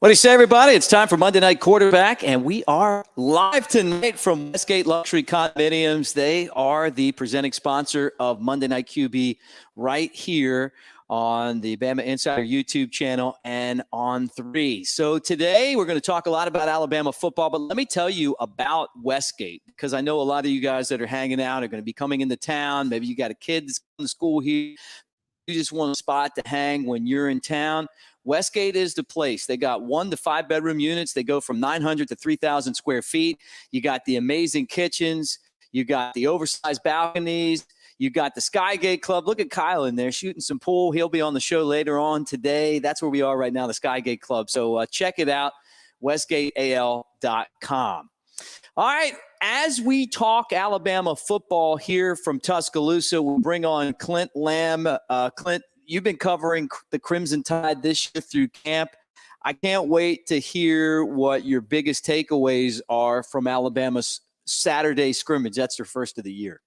What do you say, everybody? It's time for Monday Night Quarterback, and we are live tonight from Westgate Luxury Condominiums. They are the presenting sponsor of Monday Night QB right here on the Bama Insider YouTube channel and on 3. So today we're going to talk a lot about Alabama football, but let me tell you about Westgate, because I know a lot of you guys that are hanging out are going to be coming into town. Maybe you got a kid that's going to school here. You just want a spot to hang when you're in town. Westgate is the place. They got 1 to 5 bedroom units. They go from 900 to 3,000 square feet. You got the amazing kitchens. You got the oversized balconies. You got the Skygate Club. Look at Kyle in there shooting some pool. He'll be on the show later on today. That's where we are right now, the Skygate Club. So check it out, westgateal.com. All right, as we talk Alabama football here from Tuscaloosa, we'll bring on Clint Lamb. Clint, you've been covering the Crimson Tide this year through camp. I can't wait to hear what your biggest takeaways are from Alabama's Saturday scrimmage. That's their first of the year.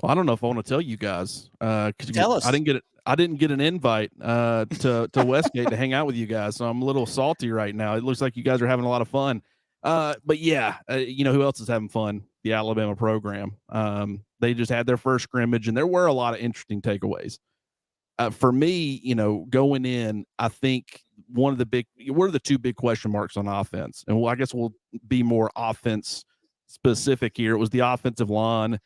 Well, I don't know if I want to tell you guys. Tell us. I didn't get an invite to Westgate to hang out with you guys, so I'm a little salty right now. It looks like you guys are having a lot of fun. But yeah, you know who else is having fun? The Alabama program. They just had their first scrimmage, and there were a lot of interesting takeaways. For me, you know, going in, I think what are the two big question marks on offense? And I guess we'll be more offense specific here. It was the offensive line,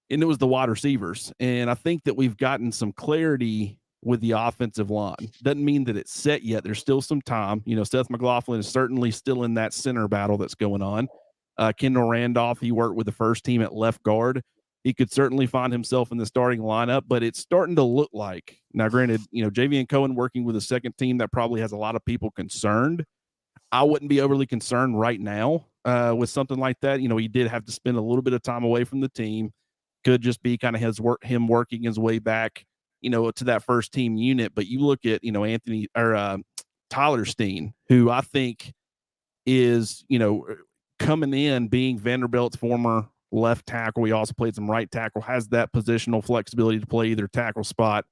and it was the wide receivers. And I think that we've gotten some clarity with the offensive line. Doesn't mean that it's set yet. There's still some time. You know, Seth McLaughlin is certainly still in that center battle that's going on. Kendall Randolph, he worked with the first team at left guard. He could certainly find himself in the starting lineup, but it's starting to look like, now granted, you know, Javian Cohen working with a second team, that probably has a lot of people concerned. I wouldn't be overly concerned right now with something like that. You know, he did have to spend a little bit of time away from the team. Could just be kind of him working his way back, you know, to that first team unit. But you look at, you know, Tyler Stein, who I think is, you know, coming in being Vanderbilt's former left tackle. He also played some right tackle, has that positional flexibility to play either tackle spot.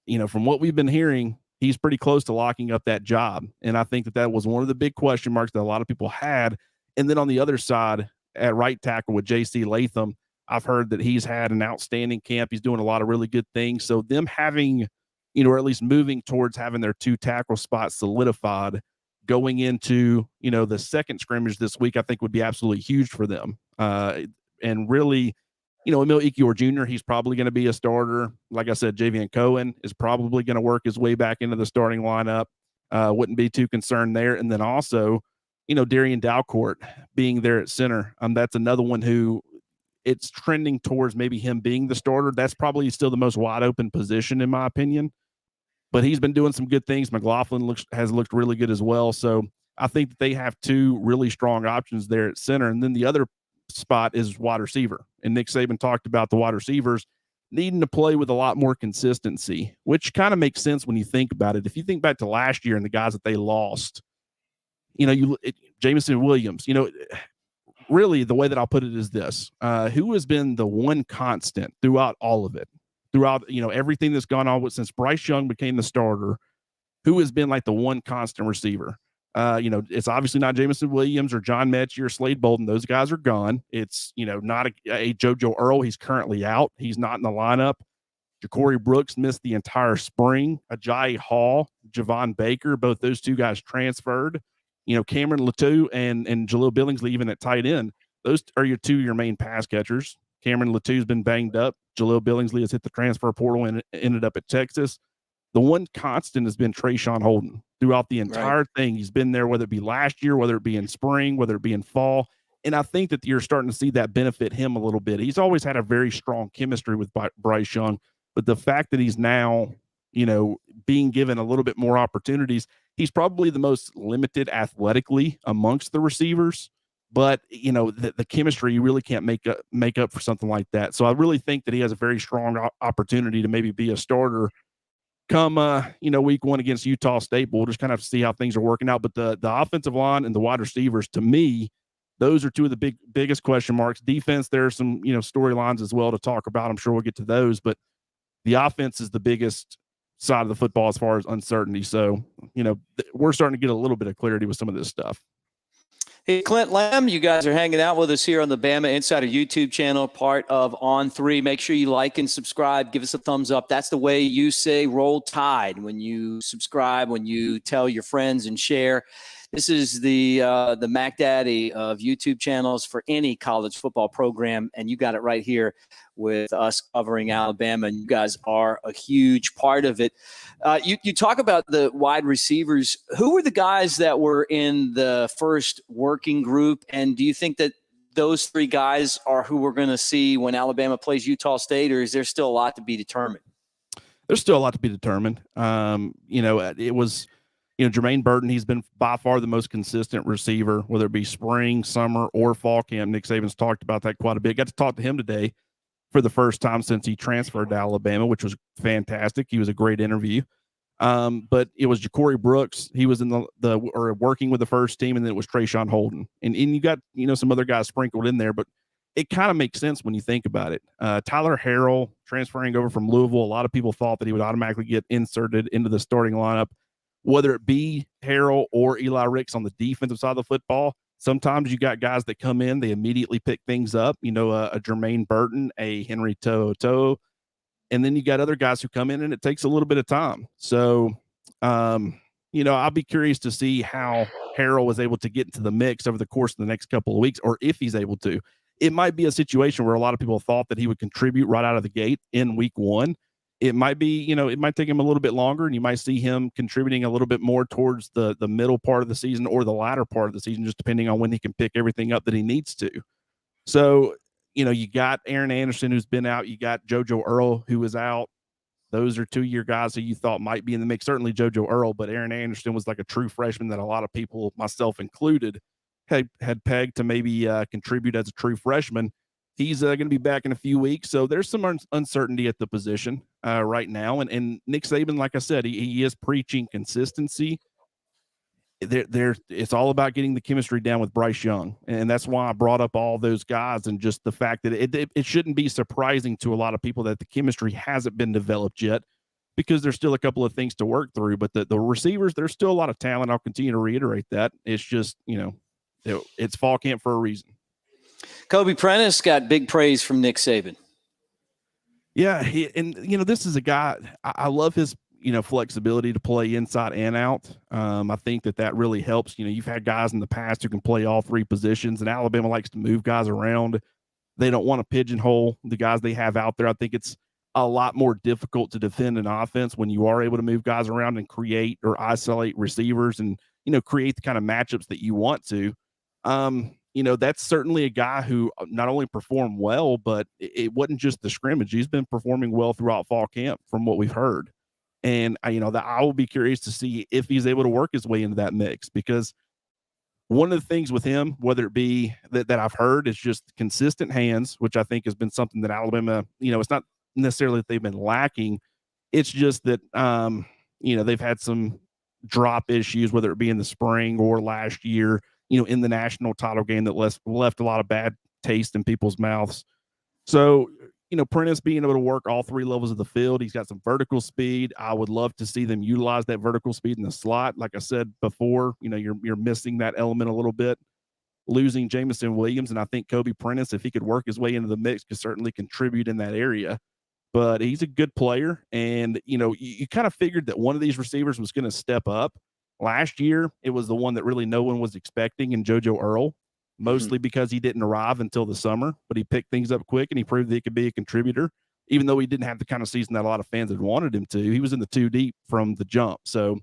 You know, from what we've been hearing, he's pretty close to locking up that job. And I think that was one of the big question marks that a lot of people had. And then on the other side at right tackle with J.C. Latham, I've heard that he's had an outstanding camp. He's doing a lot of really good things. So them having, you know, or at least moving towards having their 2 tackle spots solidified going into, you know, the second scrimmage this week, I think would be absolutely huge for them. And really, you know, Emil Ekiyor Jr., he's probably going to be a starter. Like I said, Javian Cohen is probably going to work his way back into the starting lineup. Wouldn't be too concerned there. And then also, you know, Darian Dalcourt being there at center. That's another one who it's trending towards maybe him being the starter. That's probably still the most wide open position in my opinion. But he's been doing some good things. McLaughlin has looked really good as well. So I think that they have 2 really strong options there at center. And then the other spot is wide receiver. And Nick Saban talked about the wide receivers needing to play with a lot more consistency, which kind of makes sense when you think about it. If you think back to last year and the guys that they lost, you know, Jameson Williams, you know, really the way that I'll put it is this, who has been the one constant throughout all of it, throughout, you know, everything that's gone on since Bryce Young became the starter, who has been like the one constant receiver? You know, it's obviously not Jameson Williams or John Mechie or Slade Bolden. Those guys are gone. It's, you know, not a JoJo Earl. He's currently out. He's not in the lineup. Ja'Cory Brooks missed the entire spring. Ajayi Hall, Javon Baker, both those 2 guys transferred. You know, Cameron Latou and Jaleel Billingsley, even at tight end. Those are your main pass catchers. Cameron Latou's been banged up. Jaleel Billingsley has hit the transfer portal and ended up at Texas. The one constant has been Trayshawn Holden throughout the entire thing. He's been there, whether it be last year, whether it be in spring, whether it be in fall. And I think that you're starting to see that benefit him a little bit. He's always had a very strong chemistry with Bryce Young, but the fact that he's now, you know, being given a little bit more opportunities, he's probably the most limited athletically amongst the receivers. But, you know, the chemistry, you really can't make up for something like that. So I really think that he has a very strong opportunity to maybe be a starter come, you know, week 1 against Utah State. But we'll just kind of see how things are working out. But the offensive line and the wide receivers, to me, those are 2 of the biggest question marks. Defense, there are some, you know, storylines as well to talk about. I'm sure we'll get to those. But the offense is the biggest side of the football as far as uncertainty. So, we're starting to get a little bit of clarity with some of this stuff. Hey, Clint Lamb, you guys are hanging out with us here on the Bama Insider YouTube channel, part of On3. Make sure you like and subscribe. Give us a thumbs up. That's the way you say roll tide when you subscribe, when you tell your friends and share. This is the Mac Daddy of YouTube channels for any college football program, and you got it right here with us covering Alabama, and you guys are a huge part of it. You talk about the wide receivers. Who were the guys that were in the first working group, and do you think that those three guys are who we're going to see when Alabama plays Utah State, or is there still a lot to be determined? There's still a lot to be determined. It was – Jermaine Burton, he's been by far the most consistent receiver, whether it be spring, summer, or fall camp. Nick Saban's talked about that quite a bit. Got to talk to him today for the first time since he transferred to Alabama, which was fantastic. He was a great interview. But it was Ja'Cory Brooks. He was in or working with the first team, and then it was Trayshawn Holden. And you got, some other guys sprinkled in there, but it kind of makes sense when you think about it. Tyler Harrell transferring over from Louisville. A lot of people thought that he would automatically get inserted into the starting lineup. Whether it be Harrell or Eli Ricks on the defensive side of the football, sometimes you got guys that come in, they immediately pick things up, a Jermaine Burton, a Henry To'oTo'o, and then you got other guys who come in and it takes a little bit of time. So, I'll be curious to see how Harrell was able to get into the mix over the course of the next couple of weeks, or if he's able to. It might be a situation where a lot of people thought that he would contribute right out of the gate in week one. It might be, it might take him a little bit longer, and you might see him contributing a little bit more towards the middle part of the season or the latter part of the season, just depending on when he can pick everything up that he needs to. So, you got Aaron Anderson, who's been out. You got JoJo Earl, who is out. Those are 2-year guys who you thought might be in the mix. Certainly JoJo Earl, but Aaron Anderson was like a true freshman that a lot of people, myself included, had pegged to maybe contribute as a true freshman. He's going to be back in a few weeks. So there's some uncertainty at the position right now. And Nick Saban, like I said, he is preaching consistency. It's all about getting the chemistry down with Bryce Young. And that's why I brought up all those guys, and just the fact that it shouldn't be surprising to a lot of people that the chemistry hasn't been developed yet, because there's still a couple of things to work through. But the receivers, there's still a lot of talent. I'll continue to reiterate that. It's just, it's fall camp for a reason. Kobe Prentice got big praise from Nick Saban. Yeah, this is a guy, I love his, flexibility to play inside and out. I think that really helps. You've had guys in the past who can play all three positions, and Alabama likes to move guys around. They don't want to pigeonhole the guys they have out there. I think it's a lot more difficult to defend an offense when you are able to move guys around and create or isolate receivers and, create the kind of matchups that you want to. That's certainly a guy who not only performed well, but it wasn't just the scrimmage. He's been performing well throughout fall camp from what we've heard. And, that I will be curious to see if he's able to work his way into that mix, because one of the things with him, whether it be that I've heard, is just consistent hands, which I think has been something that Alabama, it's not necessarily that they've been lacking. It's just that, they've had some drop issues, whether it be in the spring or last year, in the national title game that left a lot of bad taste in people's mouths. So, Prentice being able to work all three levels of the field, he's got some vertical speed. I would love to see them utilize that vertical speed in the slot. Like I said before, you're missing that element a little bit, losing Jamison Williams. And I think Kobe Prentice, if he could work his way into the mix, could certainly contribute in that area. But he's a good player. And, you kind of figured that one of these receivers was going to step up. Last year, it was the one that really no one was expecting in JoJo Earl, mostly because he didn't arrive until the summer, but he picked things up quick and he proved that he could be a contributor, even though he didn't have the kind of season that a lot of fans had wanted him to. He was in the two deep from the jump. So,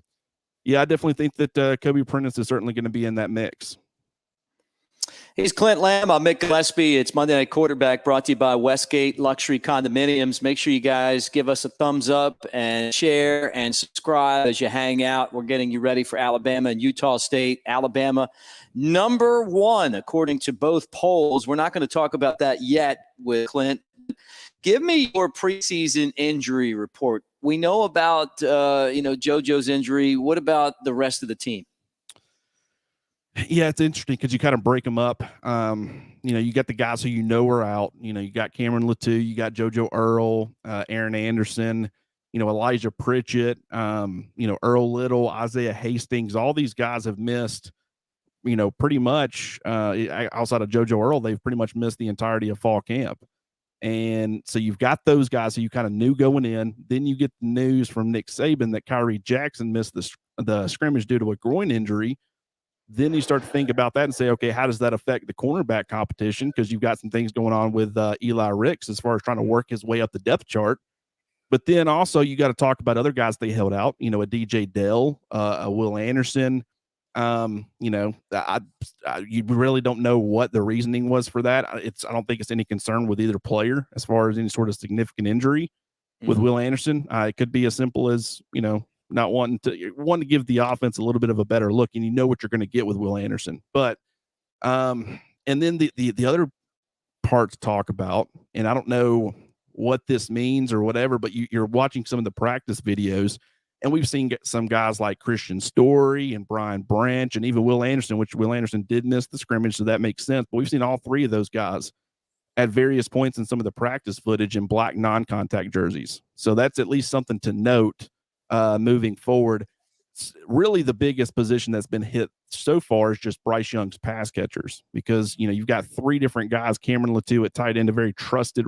yeah, I definitely think that Kobe Prentice is certainly going to be in that mix. He's Clint Lamb. I'm Mick Gillispie. It's Monday Night Quarterback, brought to you by Westgate Luxury Condominiums. Make sure you guys give us a thumbs up and share and subscribe as you hang out. We're getting you ready for Alabama and Utah State. Alabama, number one, according to both polls. We're not going to talk about that yet with Clint. Give me your preseason injury report. We know about, JoJo's injury. What about the rest of the team? Yeah, it's interesting because you kind of break them up. You got the guys who are out. You got Cameron Latou, you got JoJo Earl, Aaron Anderson. Elijah Pritchett, Earl Little, Isaiah Hastings, all these guys have missed, pretty much outside of JoJo Earl, they've pretty much missed the entirety of fall camp. And so you've got those guys who you kind of knew going in. Then you get the news from Nick Saban that Kyrie Jackson missed the scrimmage due to a groin injury. Then you start to think about that and say, okay, how does that affect the cornerback competition? Because you've got some things going on with Eli Ricks as far as trying to work his way up the depth chart. But then also you got to talk about other guys they held out, a DJ Dell, a Will Anderson. You really don't know what the reasoning was for that. I don't think it's any concern with either player as far as any sort of significant injury with Will Anderson. It could be as simple as, not wanting to give the offense a little bit of a better look, and what you're going to get with Will Anderson. But, and then the other part to talk about, and I don't know what this means or whatever, but you're watching some of the practice videos, and we've seen some guys like Christian Story and Brian Branch and even Will Anderson, which Will Anderson did miss the scrimmage, so that makes sense. But we've seen all three of those guys at various points in some of the practice footage in black non-contact jerseys. So that's at least something to note moving forward. Really the biggest position that's been hit so far is just Bryce Young's pass catchers, because you've got three different guys. Cameron Latou at tight end, a very trusted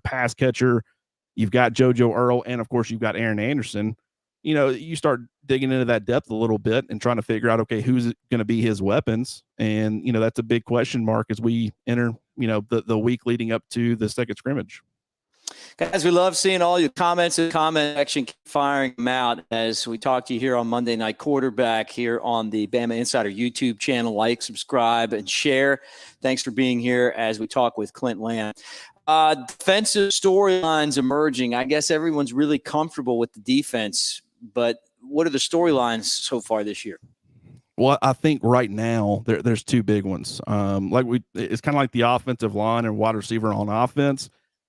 pass catcher. You've got JoJo Earl, and of course you've got Aaron Anderson. You start digging into that depth a little bit and trying to figure out, okay, who's going to be his weapons, and that's a big question mark as we enter the week leading up to the second scrimmage. Guys, we love seeing all your comments in the comment section. Keep firing them out as we talk to you here on Monday Night Quarterback here on the Bama Insider YouTube channel. Like, subscribe, and share. Thanks for being here as we talk with Clint Lamb. Defensive storylines emerging. I guess everyone's really comfortable with the defense, but what are the storylines so far this year? Well, I think right now there's two big ones. It's kind of like the offensive line and wide receiver on offense.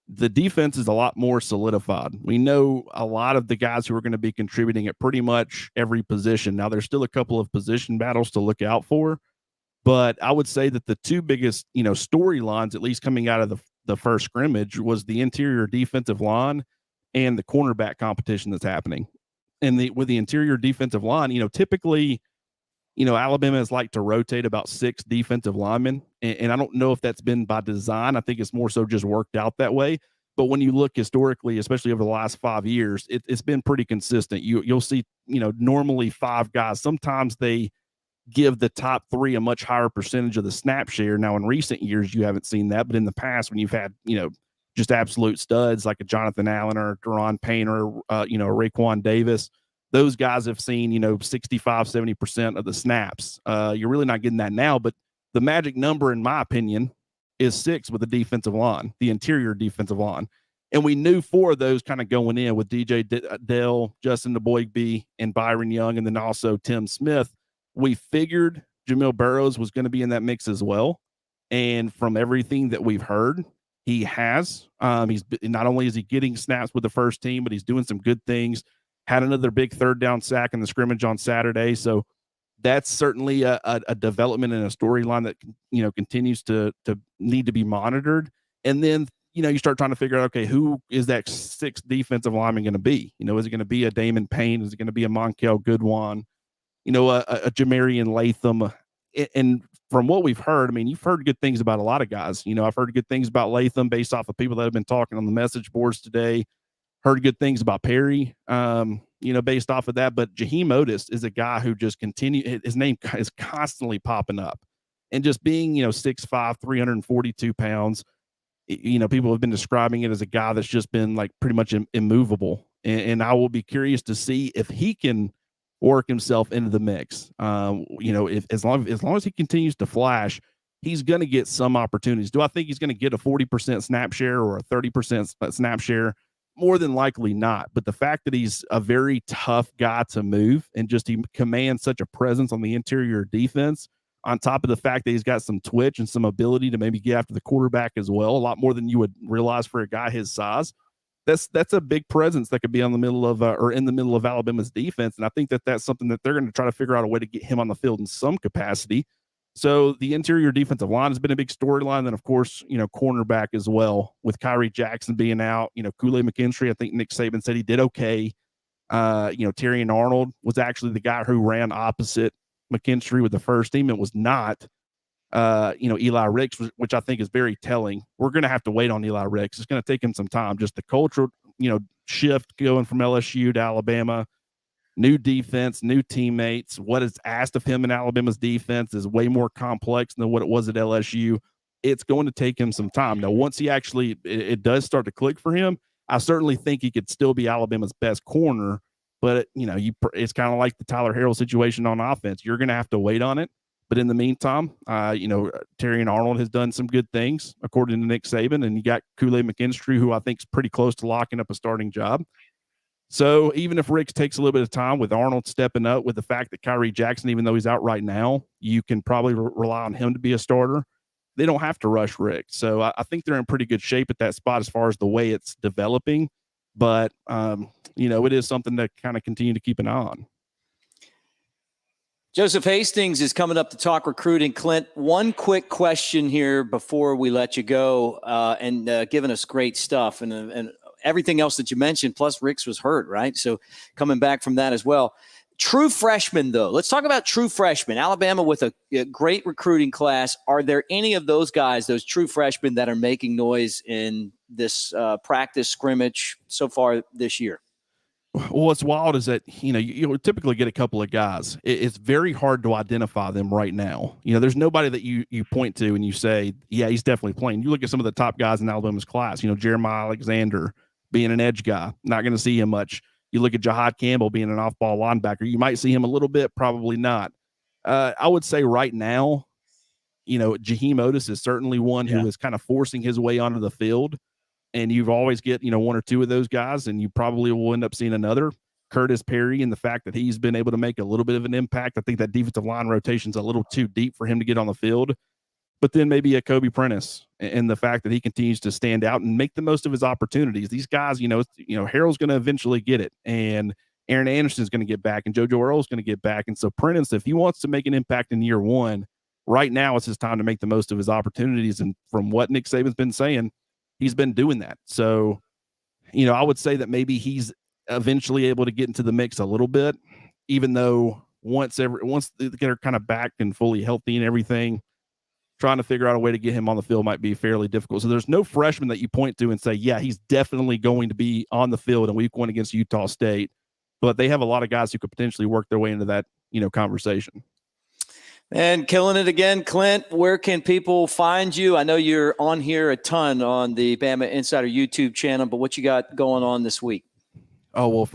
The defense is a lot more solidified. We know a lot of the guys who are going to be contributing at pretty much every position. Now, there's still a couple of position battles to look out for, but I would say that the two biggest, storylines, at least coming out of the first scrimmage, was the interior defensive line and the cornerback competition that's happening. And with the interior defensive line, typically, Alabama has liked to rotate about 6 defensive linemen, and I don't know if that's been by design. I think it's more so just worked out that way. But when you look historically, especially over the last 5 years, it's been pretty consistent. You'll see, normally 5 guys. Sometimes they give the top 3 a much higher percentage of the snap share. Now, in recent years, you haven't seen that, but in the past, when you've had, just absolute studs like a Jonathan Allen or Deron Payne or, Raekwon Davis, those guys have seen, 65, 70% of the snaps. You're really not getting that now, but the magic number, in my opinion, is 6 with the defensive line, the interior defensive line. And we knew 4 of those kind of going in with DJ Dell, Justin DeBoigbe, and Byron Young, and then also Tim Smith. We figured Jamil Burroughs was going to be in that mix as well. And from everything that we've heard, he has. He's not only is he getting snaps with the first team, but he's doing some good things. Had another big third down sack in the scrimmage on Saturday. So that's certainly a development and a storyline that, continues to need to be monitored. And then, you start trying to figure out, okay, who is that 6th defensive lineman going to be? Is it going to be a Damon Payne? Is it going to be a Monkel Goodwin? A Jamarian Latham? And from what we've heard, you've heard good things about a lot of guys. I've heard good things about Latham based off of people that have been talking on the message boards today. Heard good things about Perry, based off of that. But Jaheim Otis is a guy who just his name is constantly popping up. And just being, 6'5", 342 pounds, people have been describing it as a guy that's just been like pretty much immovable. And I will be curious to see if he can work himself into the mix. If as long as he continues to flash, he's going to get some opportunities. Do I think he's going to get a 40% snap share or a 30% snap share? More than likely not. But the fact that he's a very tough guy to move and just he commands such a presence on the interior defense, on top of the fact that he's got some twitch and some ability to maybe get after the quarterback as well, a lot more than you would realize for a guy his size. That's a big presence that could be on the middle of or in the middle of Alabama's defense. And I think that that's something that they're going to try to figure out a way to get him on the field in some capacity. So the interior defensive line has been a big storyline. Then, of course, cornerback as well, with Kyrie Jackson being out. Kool-Aid McKinstry, I think Nick Saban said he did okay. Terry and Arnold was actually the guy who ran opposite McKinstry with the first team. It was not, Eli Ricks, which I think is very telling. We're going to have to wait on Eli Ricks. It's going to take him some time. Just the cultural, shift going from LSU to Alabama. New defense, new teammates. What is asked of him in Alabama's defense is way more complex than what it was at LSU. It's going to take him some time. Now, once he actually, it does start to click for him, I certainly think he could still be Alabama's best corner. But, it's kind of like the Tyler Harrell situation on offense. You're going to have to wait on it. But in the meantime, Terry and Arnold has done some good things, according to Nick Saban. And you got Kool-Aid McKinstry, who I think is pretty close to locking up a starting job. So even if Ricks takes a little bit of time, with Arnold stepping up, with the fact that Kyrie Jackson, even though he's out right now, you can probably rely on him to be a starter. They don't have to rush Ricks. So I think they're in pretty good shape at that spot as far as the way it's developing. But, it is something to kind of continue to keep an eye on. Joseph Hastings is coming up to talk recruiting. Clint, one quick question here before we let you go, and giving us great stuff and everything else that you mentioned, plus Ricks was hurt, right? So coming back from that as well. True freshmen, though. Let's talk about true freshmen. Alabama with a great recruiting class. Are there any of those guys, those true freshmen, that are making noise in this practice scrimmage so far this year? Well, what's wild is that, you typically get a couple of guys. It's very hard to identify them right now. There's nobody that you point to and you say, yeah, he's definitely playing. You look at some of the top guys in Alabama's class, Jeremiah Alexander being an edge guy, not going to see him much. You look at Jahad Campbell being an off-ball linebacker. You might see him a little bit, probably not. I would say right now, Jaheim Otis is certainly one who is kind of forcing his way onto the field. And you've always get, one or two of those guys, and you probably will end up seeing another. Curtis Perry, and the fact that he's been able to make a little bit of an impact. I think that defensive line rotation's a little too deep for him to get on the field. But then maybe a Kobe Prentice, and the fact that he continues to stand out and make the most of his opportunities. These guys, Harrell's going to eventually get it, and Aaron Anderson's going to get back, and JoJo Earl's going to get back. And so Prentice, if he wants to make an impact in year one, right now it's his time to make the most of his opportunities. And from what Nick Saban's been saying, he's been doing that. So, I would say that maybe he's eventually able to get into the mix a little bit, even though once they're kind of back and fully healthy and everything, trying to figure out a way to get him on the field might be fairly difficult. So there's no freshman that you point to and say, yeah, he's definitely going to be on the field in week 1 against Utah State. But they have a lot of guys who could potentially work their way into that, conversation. And killing it again, Clint. Where can people find you? I know you're on here a ton on the Bama Insider YouTube channel, but what you got going on this week? Oh, well,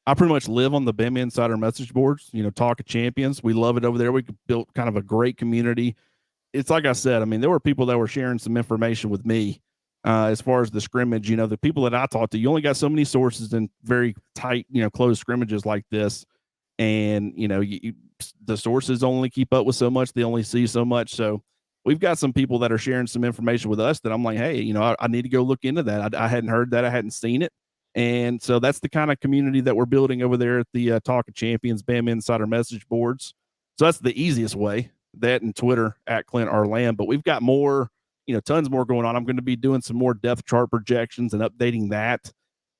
I pretty much live on the Bama Insider message boards, Talk of Champions. We love it over there. We built kind of a great community. It's like I said, there were people that were sharing some information with me as far as the scrimmage. The people that I talked to, you only got so many sources in very tight, closed scrimmages like this. And, the sources only keep up with so much. They only see so much. So we've got some people that are sharing some information with us that I'm like, hey, I need to go look into that. I hadn't heard that. I hadn't seen it. And so that's the kind of community that we're building over there at the Talk of Champions Bama Insider message boards. So that's the easiest way, that and Twitter at Clint R. Lamb. But we've got more, tons more going on. I'm going to be doing some more depth chart projections and updating that,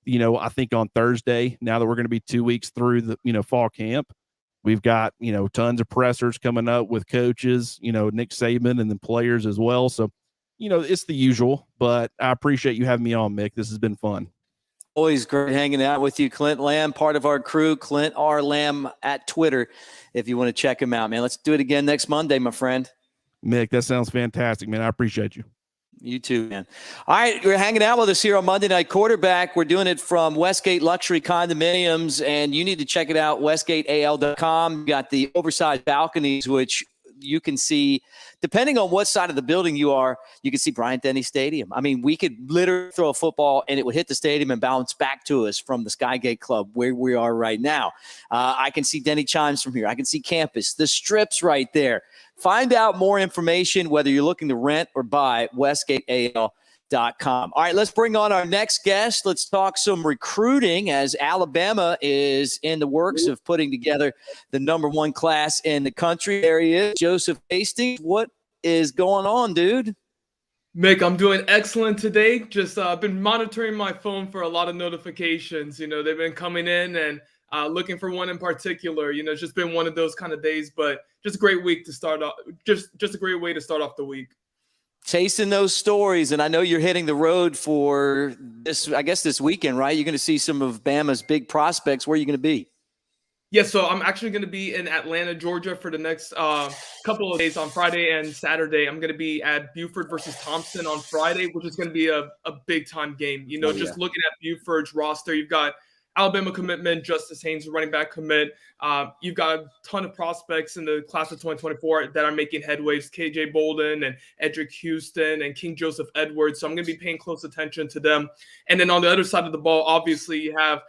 I think on Thursday, now that we're going to be 2 weeks through the, fall camp. We've got, tons of pressers coming up with coaches, Nick Saban, and then players as well. So, it's the usual, but I appreciate you having me on, Mick. This has been fun. Always great hanging out with you. Clint Lamb, part of our crew, Clint R. Lamb at Twitter, if you want to check him out, man. Let's do it again next Monday, my friend. Mick, that sounds fantastic, man. I appreciate you. You too, man. All right, you're hanging out with us here on Monday Night Quarterback. We're doing it from Westgate Luxury Condominiums, and you need to check it out, westgateal.com. You got the oversized balconies, which you can see, depending on what side of the building you are, you can see Bryant-Denny Stadium. We could literally throw a football, and it would hit the stadium and bounce back to us from the Skygate Club where we are right now. I can see Denny Chimes from here. I can see campus, the strips right there. Find out more information, whether you're looking to rent or buy, Westgate AL. All right, let's bring on our next guest. Let's talk some recruiting as Alabama is in the works of putting together the #1 class in the country. There he is, Joseph Hastings. What is going on, dude? Mick, I'm doing excellent today. Just been monitoring my phone for a lot of notifications. They've been coming in and looking for one in particular. It's just been one of those kind of days, but just a great week to start off. Just a great way to start off the week. Chasing those stories, and I know you're hitting the road for this weekend, right? You're going to see some of Bama's big prospects. Where are you going to be? Yeah, so I'm actually going to be in Atlanta, Georgia for the next couple of days. On Friday and Saturday, I'm going to be at Buford versus Thompson on Friday, which is going to be a big-time game. Just looking at Buford's roster, you've got Alabama commitment, Justice Haynes, running back commit. You've got a ton of prospects in the class of 2024 that are making headways, KJ Bolden and Edric Houston and King Joseph Edwards. So I'm going to be paying close attention to them. And then on the other side of the ball, obviously, you have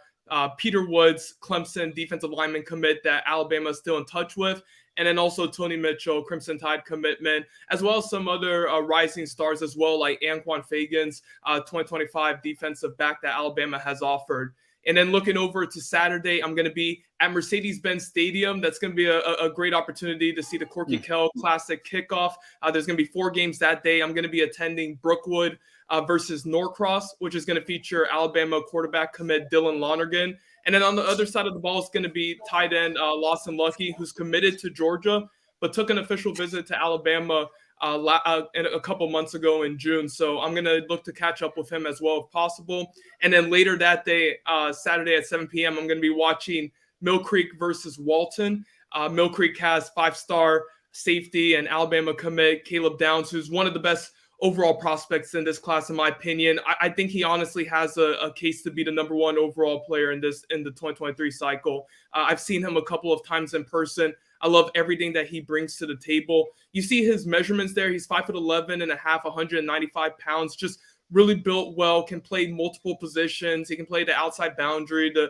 Peter Woods, Clemson defensive lineman commit that Alabama is still in touch with. And then also Tony Mitchell, Crimson Tide commitment, as well as some other rising stars as well, like Anquan Fagan's 2025 defensive back that Alabama has offered. And then looking over to Saturday, I'm going to be at Mercedes-Benz Stadium. That's going to be a great opportunity to see the Corky Kell Classic kickoff. There's going to be 4 games that day. I'm going to be attending Brookwood versus Norcross, which is going to feature Alabama quarterback commit Dylan Lonergan. And then on the other side of the ball is going to be tight end Lawson Lucky, who's committed to Georgia, but took an official visit to Alabama a couple months ago in June. So I'm going to look to catch up with him as well if possible. And then later that day, Saturday at 7 p.m., I'm going to be watching Mill Creek versus Walton. Mill Creek has 5-star safety and Alabama commit Caleb Downs, who's one of the best overall prospects in this class, in my opinion. I think he honestly has a case to be the #1 overall player in the 2023 cycle. I've seen him a couple of times in person. I love everything that he brings to the table. You see his measurements there. He's 5'11 and a half, 195 pounds, just really built well, can play multiple positions. He can play the outside boundary, the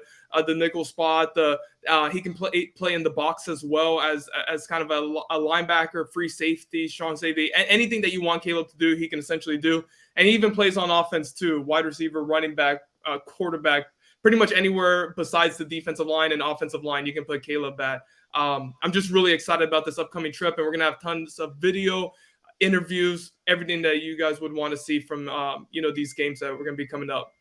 nickel spot. He can play in the box as well as kind of a linebacker, free safety, strong safety. Anything that you want Caleb to do, he can essentially do. And he even plays on offense too, wide receiver, running back, quarterback, pretty much anywhere besides the defensive line and offensive line, you can put Caleb at. I'm just really excited about this upcoming trip, and we're going to have tons of video, interviews, everything that you guys would want to see from, these games that we're going to be coming up.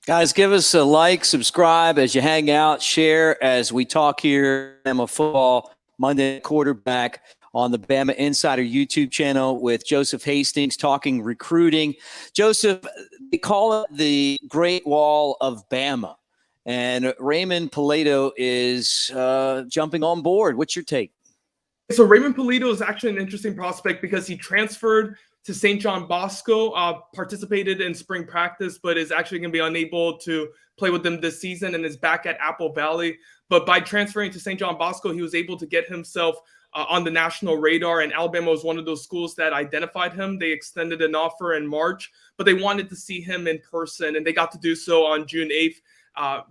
Guys, give us a like, subscribe as you hang out, share as we talk here. Bama Football Monday Quarterback on the Bama Insider YouTube channel with Joseph Hastings talking recruiting. Joseph, they call it the Great Wall of Bama. And Raymond Polito is jumping on board. What's your take? So Raymond Polito is actually an interesting prospect because he transferred to St. John Bosco, participated in spring practice, but is actually going to be unable to play with them this season and is back at Apple Valley. But by transferring to St. John Bosco, he was able to get himself on the national radar, and Alabama was one of those schools that identified him. They extended an offer in March, but they wanted to see him in person, and they got to do so on June 8th.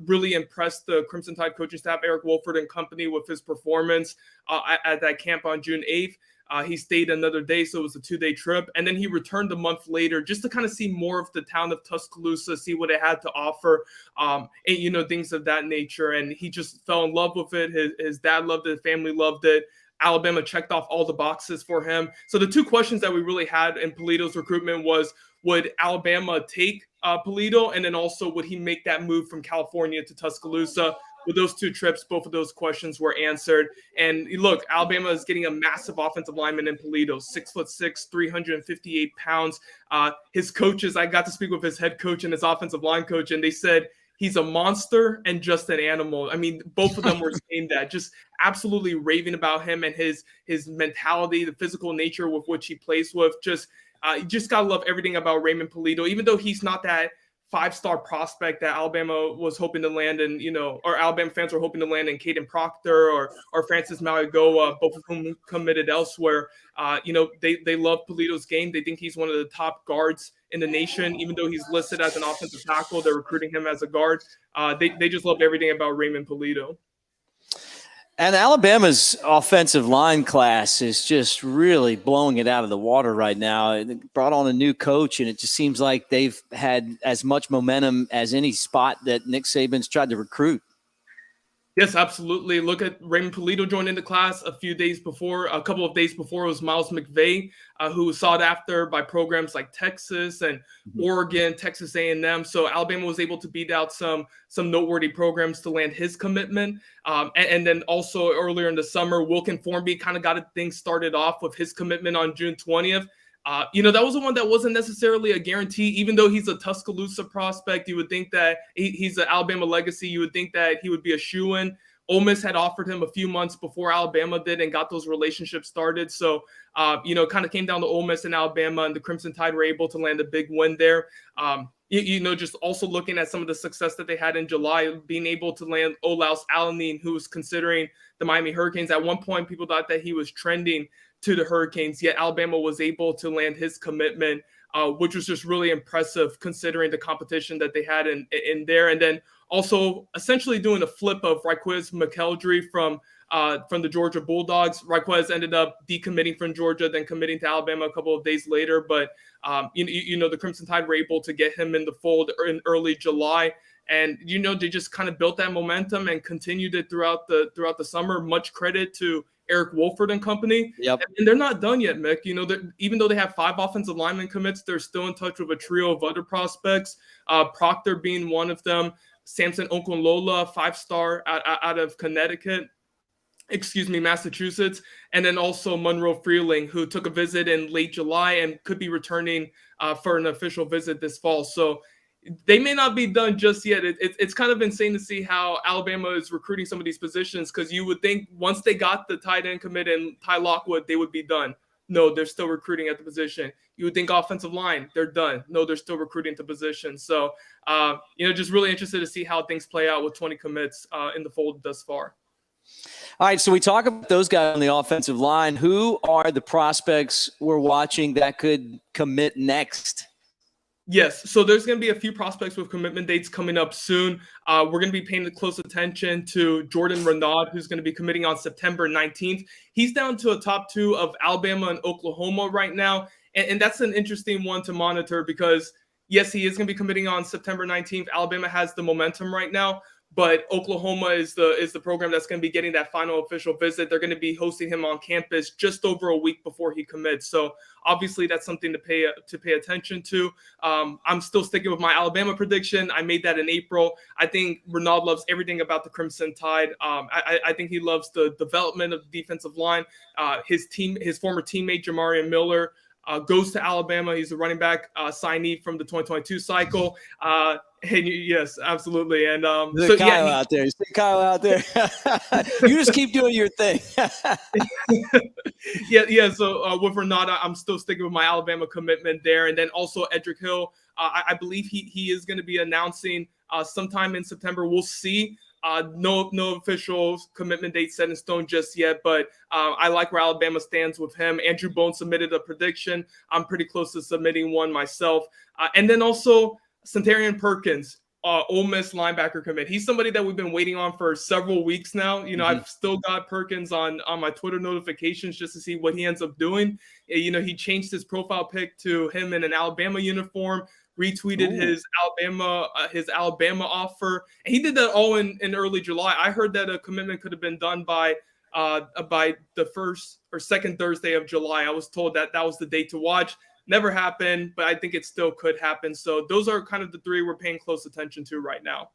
Really impressed the Crimson Tide coaching staff, Eric Wolford and company, with his performance at that camp on June 8th. He stayed another day, so it was a 2-day trip. And then he returned a month later just to kind of see more of the town of Tuscaloosa, see what it had to offer, and, things of that nature. And he just fell in love with it. His dad loved it. Family loved it. Alabama checked off all the boxes for him. So the 2 questions that we really had in Polito's recruitment was, would Alabama take Polito? And then also, would he make that move from California to Tuscaloosa? With those 2 trips, both of those questions were answered. And look, Alabama is getting a massive offensive lineman in Polito, 6'6", 358 pounds. His coaches, I got to speak with his head coach and his offensive line coach, and they said he's a monster and just an animal. I mean, both of them were saying that, just absolutely raving about him and his mentality, the physical nature with which he plays with. You just gotta love everything about Raymond Polito, even though he's not that 5-star prospect that Alabama was hoping to land in, or Alabama fans were hoping to land in Caden Proctor or Francis Maligoa, both of whom committed elsewhere. They love Polito's game. They think he's one of the top guards in the nation, even though he's listed as an offensive tackle. They're recruiting him as a guard. They just love everything about Raymond Polito. And Alabama's offensive line class is just really blowing it out of the water right now. It brought on a new coach, and it just seems like they've had as much momentum as any spot that Nick Saban's tried to recruit. Yes, absolutely. Look at Raymond Polito joining the class a couple of days before it was Miles McVay, who was sought after by programs like Texas and Oregon, Texas A&M. So Alabama was able to beat out some noteworthy programs to land his commitment. And then also earlier in the summer, Wilkin Formby kind of got things started off with his commitment on June 20th. That was the one that wasn't necessarily a guarantee, even though he's a Tuscaloosa prospect. You would think that he's an Alabama legacy. You would think that he would be a shoo-in. Ole Miss had offered him a few months before Alabama did and got those relationships started. So, kind of came down to Ole Miss and Alabama, and the Crimson Tide were able to land a big win there. Just also looking at some of the success that they had in July, being able to land Olaus Alanine, who was considering the Miami Hurricanes. At one point, people thought that he was trending to the Hurricanes, yet Alabama was able to land his commitment, which was just really impressive considering the competition that they had in there. And then also essentially doing a flip of Raquez McElderry from the Georgia Bulldogs. Raquez ended up decommitting from Georgia, then committing to Alabama a couple of days later. But, the Crimson Tide were able to get him in the fold in early July. And, they just kind of built that momentum and continued it throughout the summer. Much credit to Eric Wolford and company. Yep. And they're not done yet, Mick. Even though they have 5 offensive lineman commits, they're still in touch with a trio of other prospects, Proctor being one of them, Samson Okunlola, 5-star out of Massachusetts, and then also Monroe Freeling, who took a visit in late July and could be returning for an official visit this fall. So they may not be done just yet. It's kind of insane to see how Alabama is recruiting some of these positions, because you would think once they got the tight end commit and Ty Lockwood, they would be done. No, they're still recruiting at the position. You would think offensive line, they're done. No, they're still recruiting to position. So, just really interested to see how things play out with 20 commits in the fold thus far. All right, so we talk about those guys on the offensive line. Who are the prospects we're watching that could commit next? Yes, so there's going to be a few prospects with commitment dates coming up soon. We're going to be paying close attention to Jordan Renaud, who's going to be committing on September 19th. He's down to a top 2 of Alabama and Oklahoma right now, and that's an interesting one to monitor because, yes, he is going to be committing on September 19th. Alabama has the momentum right now, but Oklahoma is the program that's going to be getting that final official visit. They're going to be hosting him on campus just over a week before he commits. So obviously that's something to pay attention to. I'm still sticking with my Alabama prediction. I made that in April. I think Renaud loves everything about the Crimson Tide. I think he loves the development of the defensive line. His former teammate Jamarian Miller goes to Alabama. He's a running back signee from the 2022 cycle. Yes, absolutely. And Kyle out there. Kyle out there. You just keep doing your thing. Yeah. So with Renaud, I'm still sticking with my Alabama commitment there. And then also Edric Hill, I believe he is going to be announcing sometime in September. We'll see. No official commitment date set in stone just yet, but I like where Alabama stands with him. Andrew Bone submitted a prediction. I'm pretty close to submitting one myself. And then also Centarian Perkins, Ole Miss linebacker commit. He's somebody that we've been waiting on for several weeks now. I've still got Perkins on my Twitter notifications just to see what he ends up doing. He changed his profile pic to him in an Alabama uniform, retweeted his Alabama offer. And he did that all in early July. I heard that a commitment could have been done by the first or second Thursday of July. I was told that was the date to watch. Never happened, but I think it still could happen. So those are kind of the 3 we're paying close attention to right now.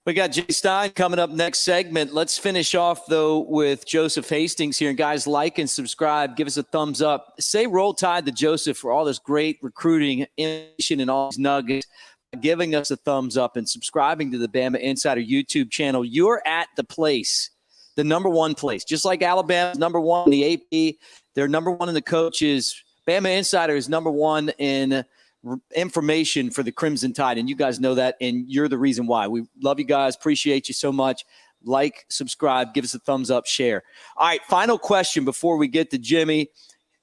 We got Jay Stein coming up next segment. Let's finish off, though, with Joseph Hastings here. And guys, like and subscribe. Give us a thumbs up. Say RollTide to Joseph for all this great recruiting information and all these nuggets. Giving us a thumbs up and subscribing to the Bama Insider YouTube channel. You're at the place, the number 1 place. Just like Alabama's number 1 in the AP, they're number 1 in the coaches. Bama Insider is number 1 in information for the Crimson Tide, and you guys know that, and you're the reason why. We love you guys. Appreciate you so much. Like, subscribe, give us a thumbs up, share. All right, final question before we get to Jimmy.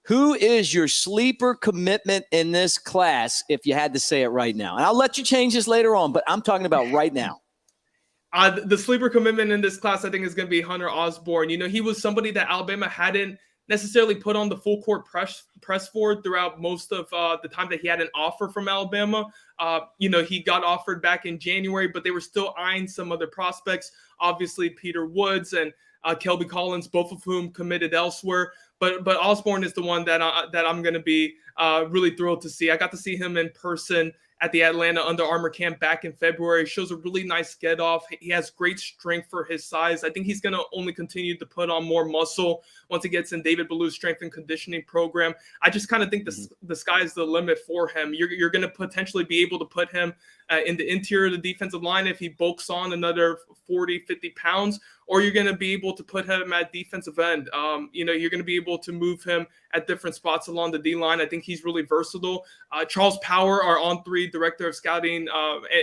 Who is your sleeper commitment in this class, if you had to say it right now? And I'll let you change this later on, but I'm talking about right now. The sleeper commitment in this class, I think, is going to be Hunter Osborne. He was somebody that Alabama hadn't necessarily put on the full court press for throughout most of the time that he had an offer from Alabama. He got offered back in January, but they were still eyeing some other prospects. Obviously, Peter Woods and Kelby Collins, both of whom committed elsewhere. But Osborne is the one that I'm going to be really thrilled to see. I got to see him in person at the Atlanta Under Armour camp back in February. Shows a really nice get off. He has great strength for his size. I think he's going to only continue to put on more muscle once he gets in David Ballou's strength and conditioning program. I just kind of think the sky is the limit for him. You're going to potentially be able to put him in the interior of the defensive line if he bulks on another 40, 50 pounds, or you're going to be able to put him at defensive end. You're going to be able to move him at different spots along the D-line. I think he's really versatile. Charles Power, our On3 director of scouting